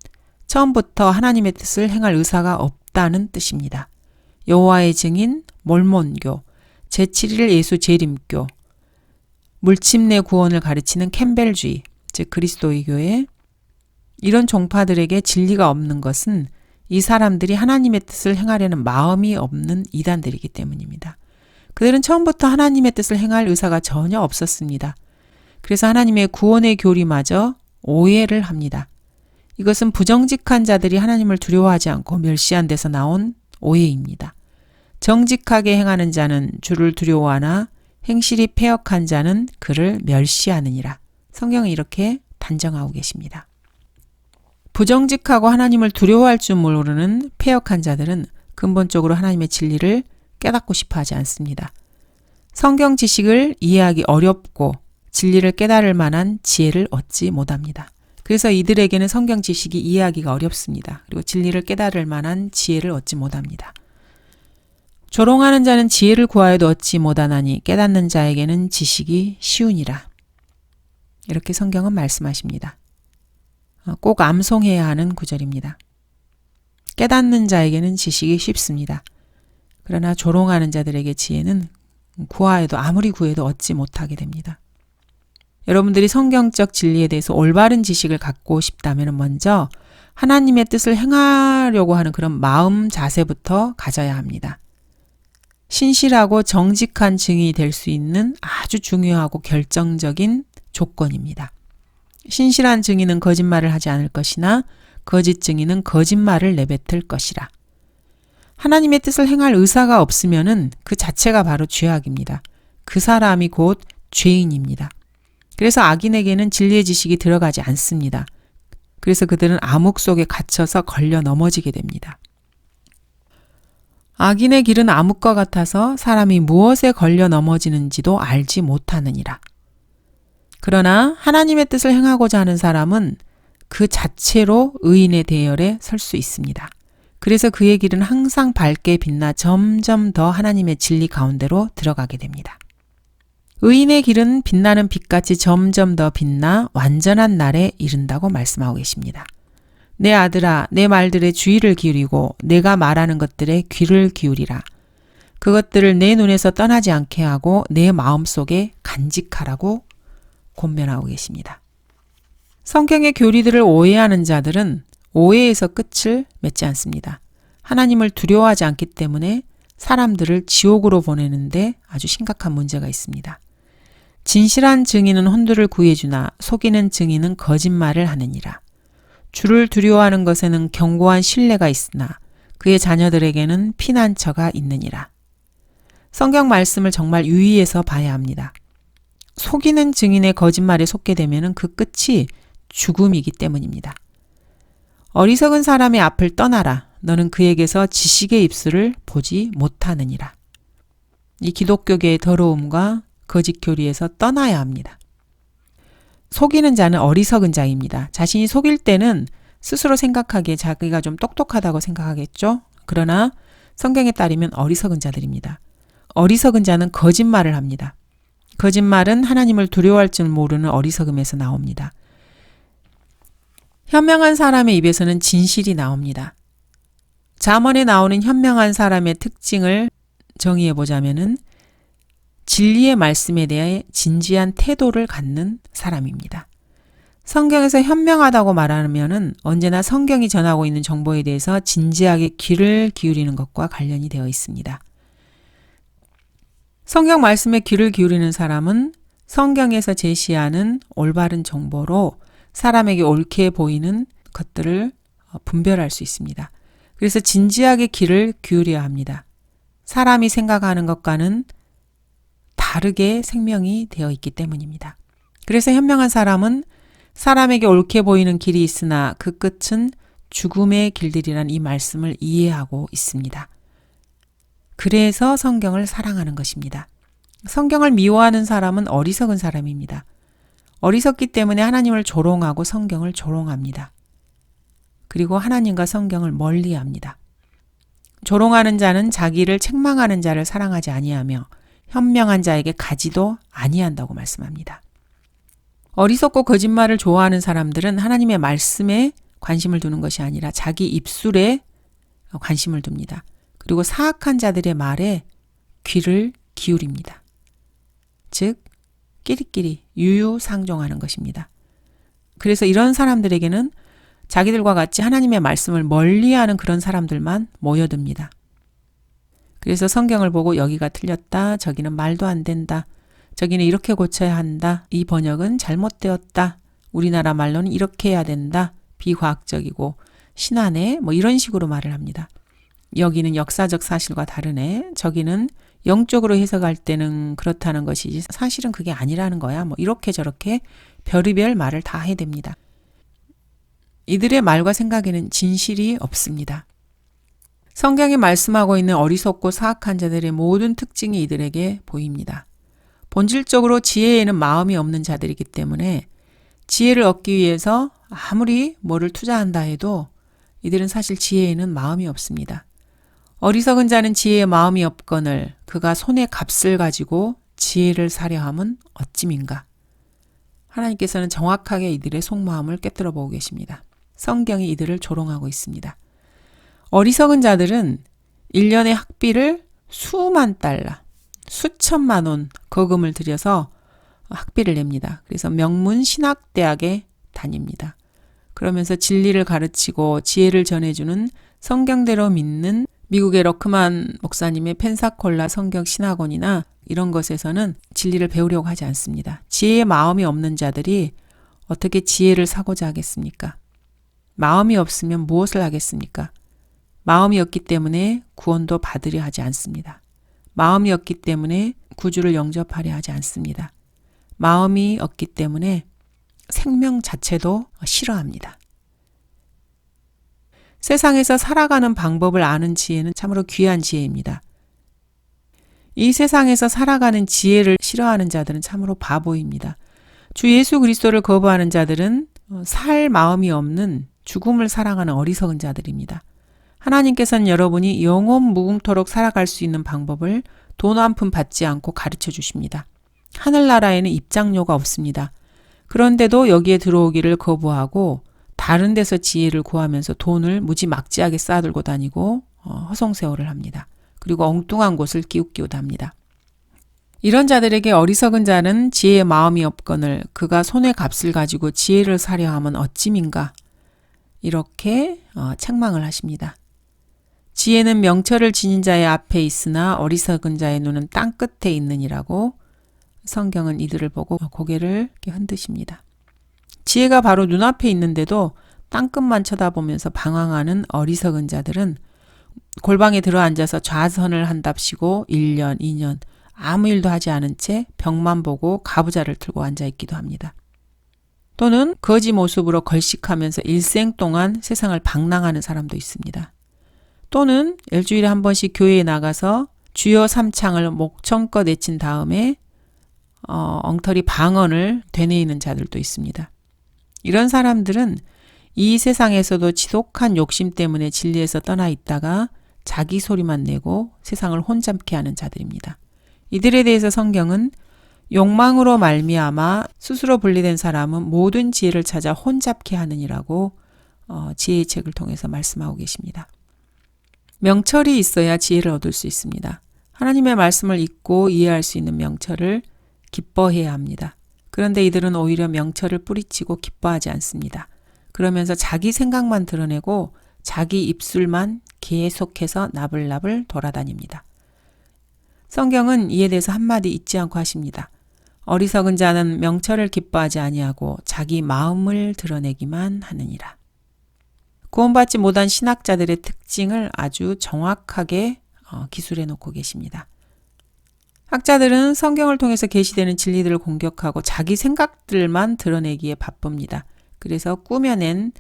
처음부터 하나님의 뜻을 행할 의사가 없다는 뜻입니다. 여호와의 증인, 몰몬교, 제7일 예수 재림교, 물침내 구원을 가르치는 캠벨주의, 즉 그리스도의 교회, 이런 종파들에게 진리가 없는 것은 이 사람들이 하나님의 뜻을 행하려는 마음이 없는 이단들이기 때문입니다. 그들은 처음부터 하나님의 뜻을 행할 의사가 전혀 없었습니다. 그래서 하나님의 구원의 교리마저 오해를 합니다. 이것은 부정직한 자들이 하나님을 두려워하지 않고 멸시한 데서 나온 오해입니다. 정직하게 행하는 자는 주를 두려워하나 행실이 패역한 자는 그를 멸시하느니라. 성경은 이렇게 단정하고 계십니다. 부정직하고 하나님을 두려워할 줄 모르는 패역한 자들은 근본적으로 하나님의 진리를 깨닫고 싶어 하지 않습니다. 성경 지식을 이해하기 어렵고 진리를 깨달을 만한 지혜를 얻지 못합니다. 그래서 이들에게는 성경 지식이 이해하기가 어렵습니다. 그리고 진리를 깨달을 만한 지혜를 얻지 못합니다. 조롱하는 자는 지혜를 구하여도 얻지 못하나니 깨닫는 자에게는 지식이 쉬우니라. 이렇게 성경은 말씀하십니다. 꼭 암송해야 하는 구절입니다. 깨닫는 자에게는 지식이 쉽습니다. 그러나 조롱하는 자들에게 지혜는 구하여도 아무리 구해도 얻지 못하게 됩니다. 여러분들이 성경적 진리에 대해서 올바른 지식을 갖고 싶다면 먼저 하나님의 뜻을 행하려고 하는 그런 마음 자세부터 가져야 합니다. 신실하고 정직한 증인이 될 수 있는 아주 중요하고 결정적인 조건입니다. 신실한 증인은 거짓말을 하지 않을 것이나 거짓 증인은 거짓말을 내뱉을 것이라. 하나님의 뜻을 행할 의사가 없으면은 그 자체가 바로 죄악입니다. 그 사람이 곧 죄인입니다. 그래서 악인에게는 진리의 지식이 들어가지 않습니다. 그래서 그들은 암흑 속에 갇혀서 걸려 넘어지게 됩니다. 악인의 길은 암흑과 같아서 사람이 무엇에 걸려 넘어지는지도 알지 못하느니라. 그러나 하나님의 뜻을 행하고자 하는 사람은 그 자체로 의인의 대열에 설 수 있습니다. 그래서 그의 길은 항상 밝게 빛나 점점 더 하나님의 진리 가운데로 들어가게 됩니다. 의인의 길은 빛나는 빛같이 점점 더 빛나 완전한 날에 이른다고 말씀하고 계십니다. 내 아들아, 내 말들에 주의를 기울이고 내가 말하는 것들에 귀를 기울이라. 그것들을 내 눈에서 떠나지 않게 하고 내 마음속에 간직하라고 권면하고 계십니다. 성경의 교리들을 오해하는 자들은 오해에서 끝을 맺지 않습니다. 하나님을 두려워하지 않기 때문에 사람들을 지옥으로 보내는데 아주 심각한 문제가 있습니다. 진실한 증인은 혼두를 구해주나 속이는 증인은 거짓말을 하느니라. 주를 두려워하는 것에는 견고한 신뢰가 있으나 그의 자녀들에게는 피난처가 있느니라. 성경 말씀을 정말 유의해서 봐야 합니다. 속이는 증인의 거짓말에 속게 되면 그 끝이 죽음이기 때문입니다. 어리석은 사람의 앞을 떠나라. 너는 그에게서 지식의 입술을 보지 못하느니라. 이 기독교계의 더러움과 거짓 교리에서 떠나야 합니다. 속이는 자는 어리석은 자입니다. 자신이 속일 때는 스스로 생각하기에 자기가 좀 똑똑하다고 생각하겠죠? 그러나 성경에 따르면 어리석은 자들입니다. 어리석은 자는 거짓말을 합니다. 거짓말은 하나님을 두려워할 줄 모르는 어리석음에서 나옵니다. 현명한 사람의 입에서는 진실이 나옵니다. 잠언에 나오는 현명한 사람의 특징을 정의해 보자면은 진리의 말씀에 대해 진지한 태도를 갖는 사람입니다. 성경에서 현명하다고 말하면은 언제나 성경이 전하고 있는 정보에 대해서 진지하게 귀를 기울이는 것과 관련이 되어 있습니다. 성경 말씀에 귀를 기울이는 사람은 성경에서 제시하는 올바른 정보로 사람에게 옳게 보이는 것들을 분별할 수 있습니다. 그래서 진지하게 귀를 기울여야 합니다. 사람이 생각하는 것과는 다르게 생명이 되어 있기 때문입니다. 그래서 현명한 사람은 사람에게 옳게 보이는 길이 있으나 그 끝은 죽음의 길들이란 이 말씀을 이해하고 있습니다. 그래서 성경을 사랑하는 것입니다. 성경을 미워하는 사람은 어리석은 사람입니다. 어리석기 때문에 하나님을 조롱하고 성경을 조롱합니다. 그리고 하나님과 성경을 멀리합니다. 조롱하는 자는 자기를 책망하는 자를 사랑하지 아니하며 현명한 자에게 가지도 아니한다고 말씀합니다. 어리석고 거짓말을 좋아하는 사람들은 하나님의 말씀에 관심을 두는 것이 아니라 자기 입술에 관심을 둡니다. 그리고 사악한 자들의 말에 귀를 기울입니다. 즉 끼리끼리 유유상종하는 것입니다. 그래서 이런 사람들에게는 자기들과 같이 하나님의 말씀을 멀리하는 그런 사람들만 모여듭니다. 그래서 성경을 보고 여기가 틀렸다, 저기는 말도 안 된다, 저기는 이렇게 고쳐야 한다, 이 번역은 잘못되었다, 우리나라 말로는 이렇게 해야 된다, 비과학적이고 신화네, 뭐 이런 식으로 말을 합니다. 여기는 역사적 사실과 다르네, 저기는 영적으로 해석할 때는 그렇다는 것이지 사실은 그게 아니라는 거야, 뭐 이렇게 저렇게 별의별 말을 다 해댑니다. 이들의 말과 생각에는 진실이 없습니다. 성경이 말씀하고 있는 어리석고 사악한 자들의 모든 특징이 이들에게 보입니다. 본질적으로 지혜에는 마음이 없는 자들이기 때문에 지혜를 얻기 위해서 아무리 뭐를 투자한다 해도 이들은 사실 지혜에는 마음이 없습니다. 어리석은 자는 지혜에 마음이 없거늘 그가 손에 값을 가지고 지혜를 사려 함은 어찌민가. 하나님께서는 정확하게 이들의 속마음을 꿰뚫어 보고 계십니다. 성경이 이들을 조롱하고 있습니다. 어리석은 자들은 1년의 학비를 수만 달러, 수천만 원 거금을 들여서 학비를 냅니다. 그래서 명문 신학대학에 다닙니다. 그러면서 진리를 가르치고 지혜를 전해주는 성경대로 믿는 미국의 러크만 목사님의 펜사콜라 성경신학원이나 이런 것에서는 진리를 배우려고 하지 않습니다. 지혜의 마음이 없는 자들이 어떻게 지혜를 사고자 하겠습니까? 마음이 없으면 무엇을 하겠습니까? 마음이 없기 때문에 구원도 받으려 하지 않습니다. 마음이 없기 때문에 구주를 영접하려 하지 않습니다. 마음이 없기 때문에 생명 자체도 싫어합니다. 세상에서 살아가는 방법을 아는 지혜는 참으로 귀한 지혜입니다. 이 세상에서 살아가는 지혜를 싫어하는 자들은 참으로 바보입니다. 주 예수 그리스도를 거부하는 자들은 살 마음이 없는 죽음을 사랑하는 어리석은 자들입니다. 하나님께서는 여러분이 영원 무궁토록 살아갈 수 있는 방법을 돈 한 푼 받지 않고 가르쳐 주십니다. 하늘나라에는 입장료가 없습니다. 그런데도 여기에 들어오기를 거부하고 다른 데서 지혜를 구하면서 돈을 무지막지하게 쌓아들고 다니고 허송세월을 합니다. 그리고 엉뚱한 곳을 기웃기웃합니다. 이런 자들에게 어리석은 자는 지혜의 마음이 없거늘 그가 손의 값을 가지고 지혜를 사려 함은 어찌민가. 이렇게 책망을 하십니다. 지혜는 명철을 지닌 자의 앞에 있으나 어리석은 자의 눈은 땅 끝에 있느니라고 성경은 이들을 보고 고개를 이렇게 흔드십니다. 지혜가 바로 눈앞에 있는데도 땅끝만 쳐다보면서 방황하는 어리석은 자들은 골방에 들어앉아서 좌선을 한답시고 1년, 2년 아무 일도 하지 않은 채 벽만 보고 가부좌를 틀고 앉아있기도 합니다. 또는 거지 모습으로 걸식하면서 일생 동안 세상을 방랑하는 사람도 있습니다. 또는 일주일에 한 번씩 교회에 나가서 주여 삼창을 목청껏 외친 다음에 엉터리 방언을 되뇌이는 자들도 있습니다. 이런 사람들은 이 세상에서도 지독한 욕심 때문에 진리에서 떠나 있다가 자기 소리만 내고 세상을 혼잡게 하는 자들입니다. 이들에 대해서 성경은 욕망으로 말미암아 스스로 분리된 사람은 모든 지혜를 찾아 혼잡게 하느니라고 지혜의 책을 통해서 말씀하고 계십니다. 명철이 있어야 지혜를 얻을 수 있습니다. 하나님의 말씀을 읽고 이해할 수 있는 명철을 기뻐해야 합니다. 그런데 이들은 오히려 명철을 뿌리치고 기뻐하지 않습니다. 그러면서 자기 생각만 드러내고 자기 입술만 계속해서 나불나불 돌아다닙니다. 성경은 이에 대해서 한마디 잊지 않고 하십니다. 어리석은 자는 명철을 기뻐하지 아니하고 자기 마음을 드러내기만 하느니라. 구원받지 못한 신학자들의 특징을 아주 정확하게 기술해 놓고 계십니다. 학자들은 성경을 통해서 계시되는 진리들을 공격하고 자기 생각들만 드러내기에 바쁩니다. 그래서 꾸며낸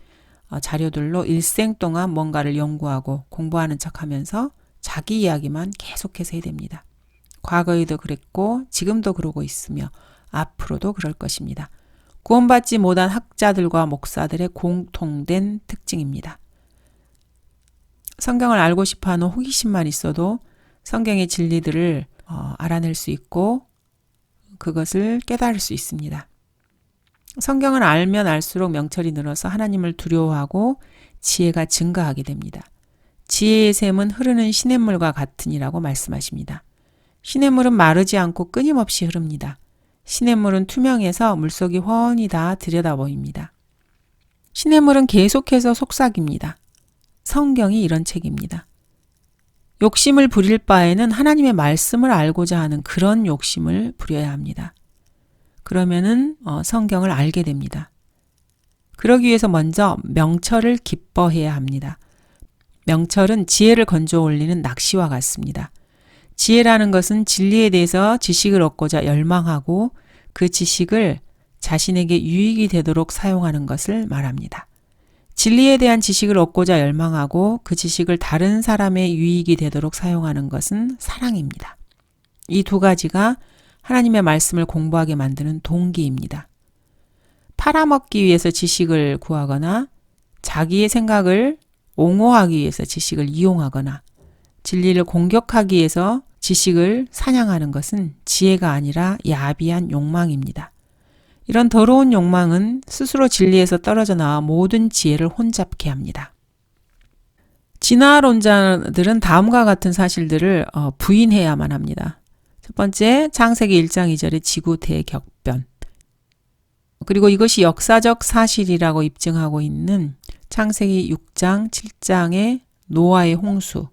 자료들로 일생 동안 뭔가를 연구하고 공부하는 척하면서 자기 이야기만 계속해서 해야 됩니다. 과거에도 그랬고 지금도 그러고 있으며 앞으로도 그럴 것입니다. 구원받지 못한 학자들과 목사들의 공통된 특징입니다. 성경을 알고 싶어하는 호기심만 있어도 성경의 진리들을 알아낼 수 있고 그것을 깨달을 수 있습니다. 성경을 알면 알수록 명철이 늘어서 하나님을 두려워하고 지혜가 증가하게 됩니다. 지혜의 샘은 흐르는 시냇물과 같으니라고 말씀하십니다. 시냇물은 마르지 않고 끊임없이 흐릅니다. 시냇물은 투명해서 물속이 훤히 다 들여다 보입니다. 시냇물은 계속해서 속삭입니다. 성경이 이런 책입니다. 욕심을 부릴 바에는 하나님의 말씀을 알고자 하는 그런 욕심을 부려야 합니다. 그러면은 성경을 알게 됩니다. 그러기 위해서 먼저 명철을 기뻐해야 합니다. 명철은 지혜를 건져 올리는 낚시와 같습니다. 지혜라는 것은 진리에 대해서 지식을 얻고자 열망하고 그 지식을 자신에게 유익이 되도록 사용하는 것을 말합니다. 진리에 대한 지식을 얻고자 열망하고 그 지식을 다른 사람의 유익이 되도록 사용하는 것은 사랑입니다. 이 두 가지가 하나님의 말씀을 공부하게 만드는 동기입니다. 팔아먹기 위해서 지식을 구하거나 자기의 생각을 옹호하기 위해서 지식을 이용하거나 진리를 공격하기 위해서 지식을 사냥하는 것은 지혜가 아니라 야비한 욕망입니다. 이런 더러운 욕망은 스스로 진리에서 떨어져 나와 모든 지혜를 혼잡케 합니다. 진화론자들은 다음과 같은 사실들을 부인해야만 합니다. 첫 번째, 창세기 1장 2절의 지구 대격변. 그리고 이것이 역사적 사실이라고 입증하고 있는 창세기 6장 7장의 노아의 홍수.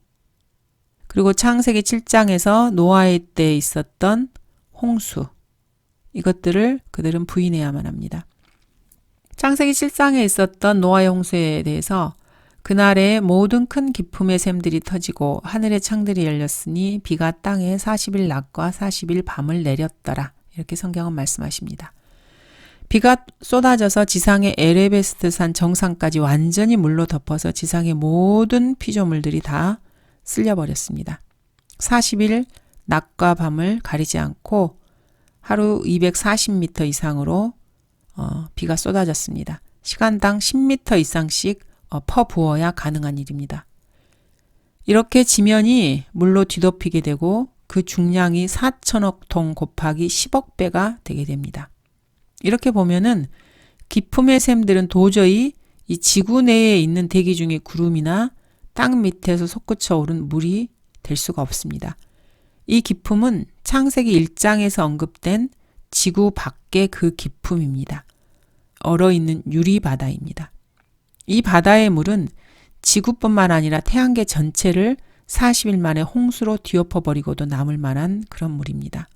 그리고 창세기 7장에서 노아의 때 있었던 홍수. 이것들을 그들은 부인해야만 합니다. 창세기 7장에 있었던 노아의 홍수에 대해서 그날에 모든 큰 기품의 샘들이 터지고 하늘의 창들이 열렸으니 비가 땅에 40일 낮과 40일 밤을 내렸더라. 이렇게 성경은 말씀하십니다. 비가 쏟아져서 지상의 에베레스트 산 정상까지 완전히 물로 덮어서 지상의 모든 피조물들이 다 쓸려버렸습니다. 40일 낮과 밤을 가리지 않고 하루 240m 이상으로 비가 쏟아졌습니다. 시간당 10m 이상씩 퍼부어야 가능한 일입니다. 이렇게 지면이 물로 뒤덮이게 되고 그 중량이 4천억 톤 곱하기 10억 배가 되게 됩니다. 이렇게 보면은 기품의 샘들은 도저히 이 지구 내에 있는 대기 중의 구름이나 땅 밑에서 솟구쳐 오른 물이 될 수가 없습니다. 이 기품은 창세기 1장에서 언급된 지구 밖의 그 기품입니다. 얼어있는 유리바다입니다. 이 바다의 물은 지구뿐만 아니라 태양계 전체를 40일 만에 홍수로 뒤엎어버리고도 남을 만한 그런 물입니다.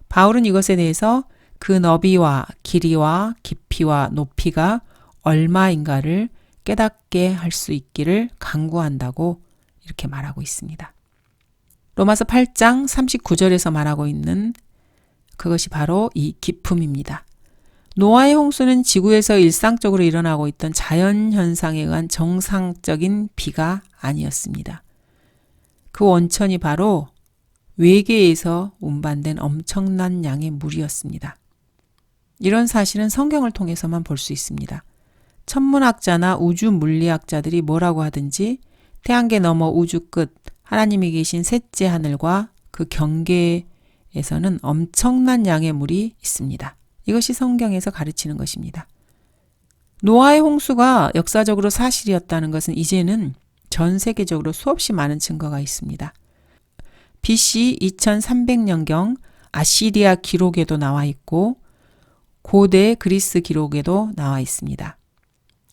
바울은 이것에 대해서 그 너비와 길이와 깊이와 높이가 얼마인가를 깨닫게 할 수 있기를 간구한다고 이렇게 말하고 있습니다. 로마서 8장 39절에서 말하고 있는 그것이 바로 이 기품입니다. 노아의 홍수는 지구에서 일상적으로 일어나고 있던 자연현상에 의한 정상적인 비가 아니었습니다. 그 원천이 바로 외계에서 운반된 엄청난 양의 물이었습니다. 이런 사실은 성경을 통해서만 볼 수 있습니다. 천문학자나 우주 물리학자들이 뭐라고 하든지 태양계 너머 우주 끝 하나님이 계신 셋째 하늘과 그 경계에서는 엄청난 양의 물이 있습니다. 이것이 성경에서 가르치는 것입니다. 노아의 홍수가 역사적으로 사실이었다는 것은 이제는 전 세계적으로 수없이 많은 증거가 있습니다. BC 2300년경 아시리아 기록에도 나와 있고 고대 그리스 기록에도 나와 있습니다.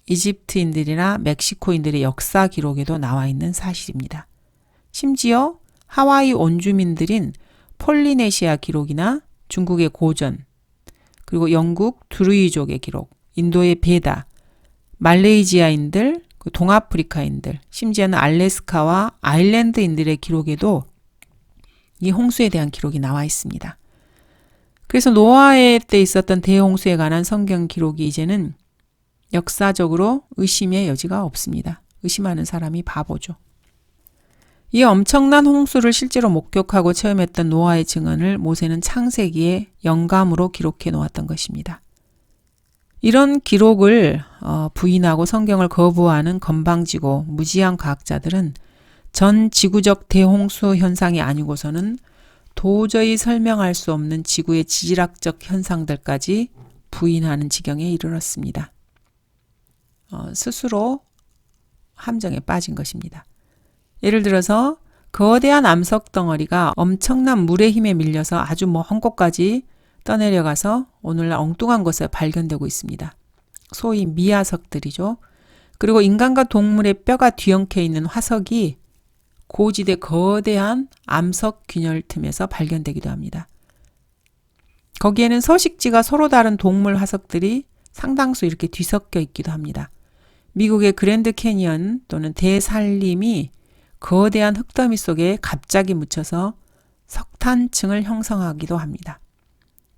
이집트인들이나 멕시코인들의 역사 기록에도 나와 있는 사실입니다. 심지어 하와이 원주민들인 폴리네시아 기록이나 중국의 고전, 그리고 영국 두루이족의 기록, 인도의 베다, 말레이시아인들, 동아프리카인들, 심지어는 알래스카와 아일랜드인들의 기록에도 이 홍수에 대한 기록이 나와 있습니다. 그래서 노아의 때 있었던 대홍수에 관한 성경 기록이 이제는 역사적으로 의심의 여지가 없습니다. 의심하는 사람이 바보죠. 이 엄청난 홍수를 실제로 목격하고 체험했던 노아의 증언을 모세는 창세기에 영감으로 기록해 놓았던 것입니다. 이런 기록을 부인하고 성경을 거부하는 건방지고 무지한 과학자들은 전 지구적 대홍수 현상이 아니고서는 도저히 설명할 수 없는 지구의 지질학적 현상들까지 부인하는 지경에 이르렀습니다. 스스로 함정에 빠진 것입니다. 예를 들어서 거대한 암석 덩어리가 엄청난 물의 힘에 밀려서 아주 먼 곳까지 떠내려가서 오늘날 엉뚱한 곳에 발견되고 있습니다. 소위 미화석들이죠. 그리고 인간과 동물의 뼈가 뒤엉켜 있는 화석이 고지대 거대한 암석 균열 틈에서 발견되기도 합니다. 거기에는 서식지가 서로 다른 동물 화석들이 상당수 이렇게 뒤섞여 있기도 합니다. 미국의 그랜드 캐니언 또는 대산림이 거대한 흙더미 속에 갑자기 묻혀서 석탄층을 형성하기도 합니다.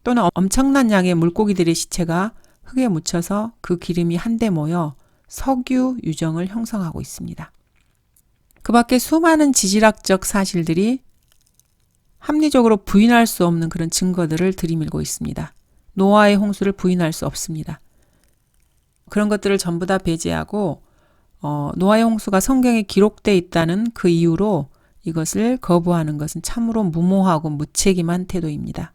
또는 엄청난 양의 물고기들의 시체가 흙에 묻혀서 그 기름이 한데 모여 석유 유정을 형성하고 있습니다. 그 밖에 수많은 지질학적 사실들이 합리적으로 부인할 수 없는 그런 증거들을 들이밀고 있습니다. 노아의 홍수를 부인할 수 없습니다. 그런 것들을 전부 다 배제하고 노아의 홍수가 성경에 기록되어 있다는 그 이유로 이것을 거부하는 것은 참으로 무모하고 무책임한 태도입니다.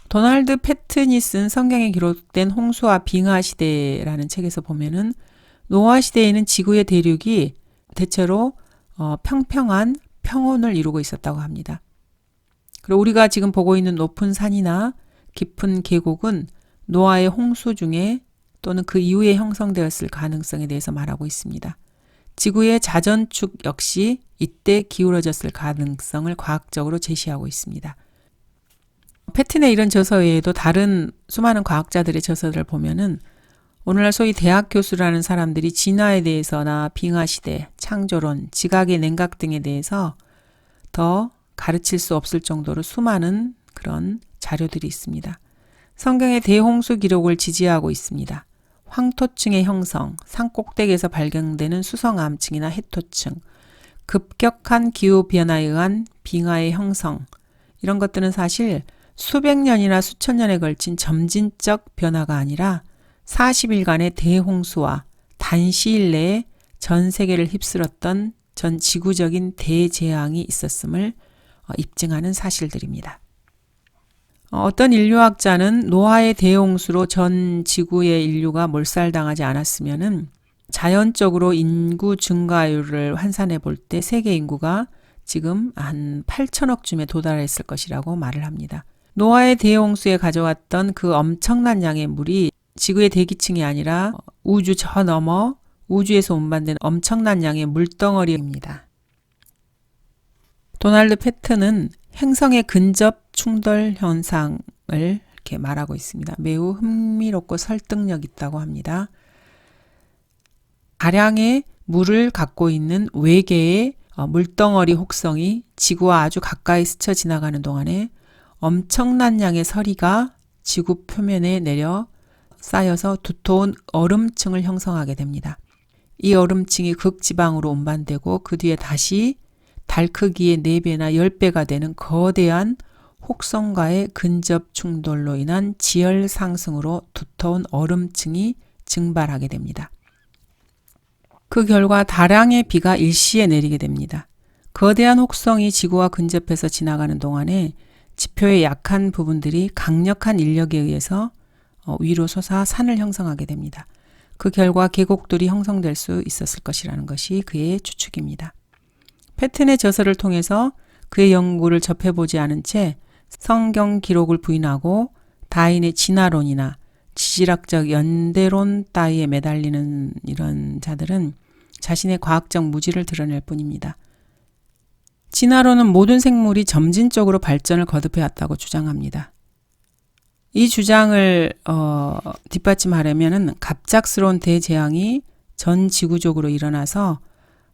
도널드 패튼이 쓴 성경에 기록된 홍수와 빙하 시대라는 책에서 보면은 노아 시대에는 지구의 대륙이 대체로 평평한 평원을 이루고 있었다고 합니다. 그리고 우리가 지금 보고 있는 높은 산이나 깊은 계곡은 노아의 홍수 중에 또는 그 이후에 형성되었을 가능성에 대해서 말하고 있습니다. 지구의 자전축 역시 이때 기울어졌을 가능성을 과학적으로 제시하고 있습니다. 패튼의 이런 저서 외에도 다른 수많은 과학자들의 저서들을 보면은 오늘날 소위 대학 교수라는 사람들이 진화에 대해서나 빙하시대, 창조론, 지각의 냉각 등에 대해서 더 가르칠 수 없을 정도로 수많은 그런 자료들이 있습니다. 성경의 대홍수 기록을 지지하고 있습니다. 황토층의 형성, 산 꼭대기에서 발견되는 수성암층이나 해토층, 급격한 기후변화에 의한 빙하의 형성, 이런 것들은 사실 수백 년이나 수천 년에 걸친 점진적 변화가 아니라 40일간의 대홍수와 단시일 내에 전 세계를 휩쓸었던 전 지구적인 대재앙이 있었음을 입증하는 사실들입니다. 어떤 인류학자는 노아의 대홍수로 전 지구의 인류가 몰살당하지 않았으면은 자연적으로 인구 증가율을 환산해 볼 때 세계 인구가 지금 한 8천억쯤에 도달했을 것이라고 말을 합니다. 노아의 대홍수에 가져왔던 그 엄청난 양의 물이 지구의 대기층이 아니라 우주 저 너머 우주에서 운반된 엄청난 양의 물덩어리입니다. 도널드 패튼은 행성의 근접 충돌 현상을 이렇게 말하고 있습니다. 매우 흥미롭고 설득력 있다고 합니다. 다량의 물을 갖고 있는 외계의 물덩어리 혹성이 지구와 아주 가까이 스쳐 지나가는 동안에 엄청난 양의 서리가 지구 표면에 내려 쌓여서 두터운 얼음층을 형성하게 됩니다. 이 얼음층이 극지방으로 운반되고 그 뒤에 다시 달 크기의 4배나 10배가 되는 거대한 혹성과의 근접 충돌로 인한 지열 상승으로 두터운 얼음층이 증발하게 됩니다. 그 결과 다량의 비가 일시에 내리게 됩니다. 거대한 혹성이 지구와 근접해서 지나가는 동안에 지표의 약한 부분들이 강력한 인력에 의해서 위로 솟아 산을 형성하게 됩니다. 그 결과 계곡들이 형성될 수 있었을 것이라는 것이 그의 추측입니다. 패튼의 저서를 통해서 그의 연구를 접해보지 않은 채 성경 기록을 부인하고 다인의 진화론이나 지질학적 연대론 따위에 매달리는 이런 자들은 자신의 과학적 무지를 드러낼 뿐입니다. 진화론은 모든 생물이 점진적으로 발전을 거듭해왔다고 주장합니다. 이 주장을 뒷받침하려면 갑작스러운 대재앙이 전 지구적으로 일어나서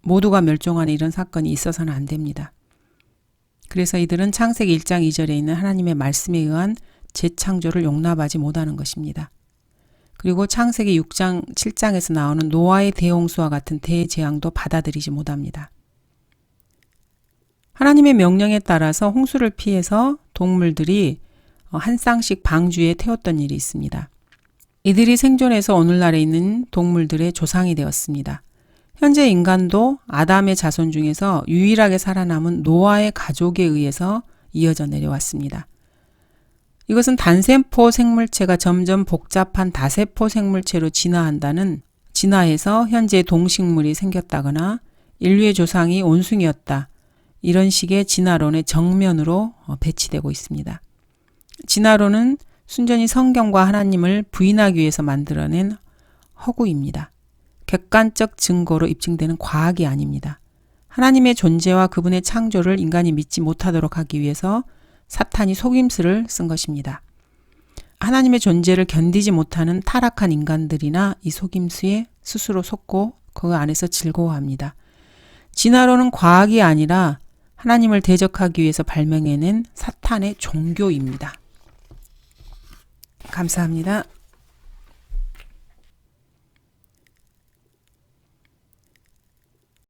모두가 멸종하는 이런 사건이 있어서는 안 됩니다. 그래서 이들은 창세기 1장 2절에 있는 하나님의 말씀에 의한 재창조를 용납하지 못하는 것입니다. 그리고 창세기 6장 7장에서 나오는 노아의 대홍수와 같은 대재앙도 받아들이지 못합니다. 하나님의 명령에 따라서 홍수를 피해서 동물들이 한 쌍씩 방주에 태웠던 일이 있습니다. 이들이 생존해서 오늘날에 있는 동물들의 조상이 되었습니다. 현재 인간도 아담의 자손 중에서 유일하게 살아남은 노아의 가족에 의해서 이어져 내려왔습니다. 이것은 단세포 생물체가 점점 복잡한 다세포 생물체로 진화해서 현재 동식물이 생겼다거나 인류의 조상이 원숭이였다. 이런 식의 진화론의 정면으로 배치되고 있습니다. 진화론은 순전히 성경과 하나님을 부인하기 위해서 만들어낸 허구입니다. 객관적 증거로 입증되는 과학이 아닙니다. 하나님의 존재와 그분의 창조를 인간이 믿지 못하도록 하기 위해서 사탄이 속임수를 쓴 것입니다. 하나님의 존재를 견디지 못하는 타락한 인간들이나 이 속임수에 스스로 속고 그 안에서 즐거워합니다. 진화론은 과학이 아니라 하나님을 대적하기 위해서 발명해낸 사탄의 종교입니다. 감사합니다.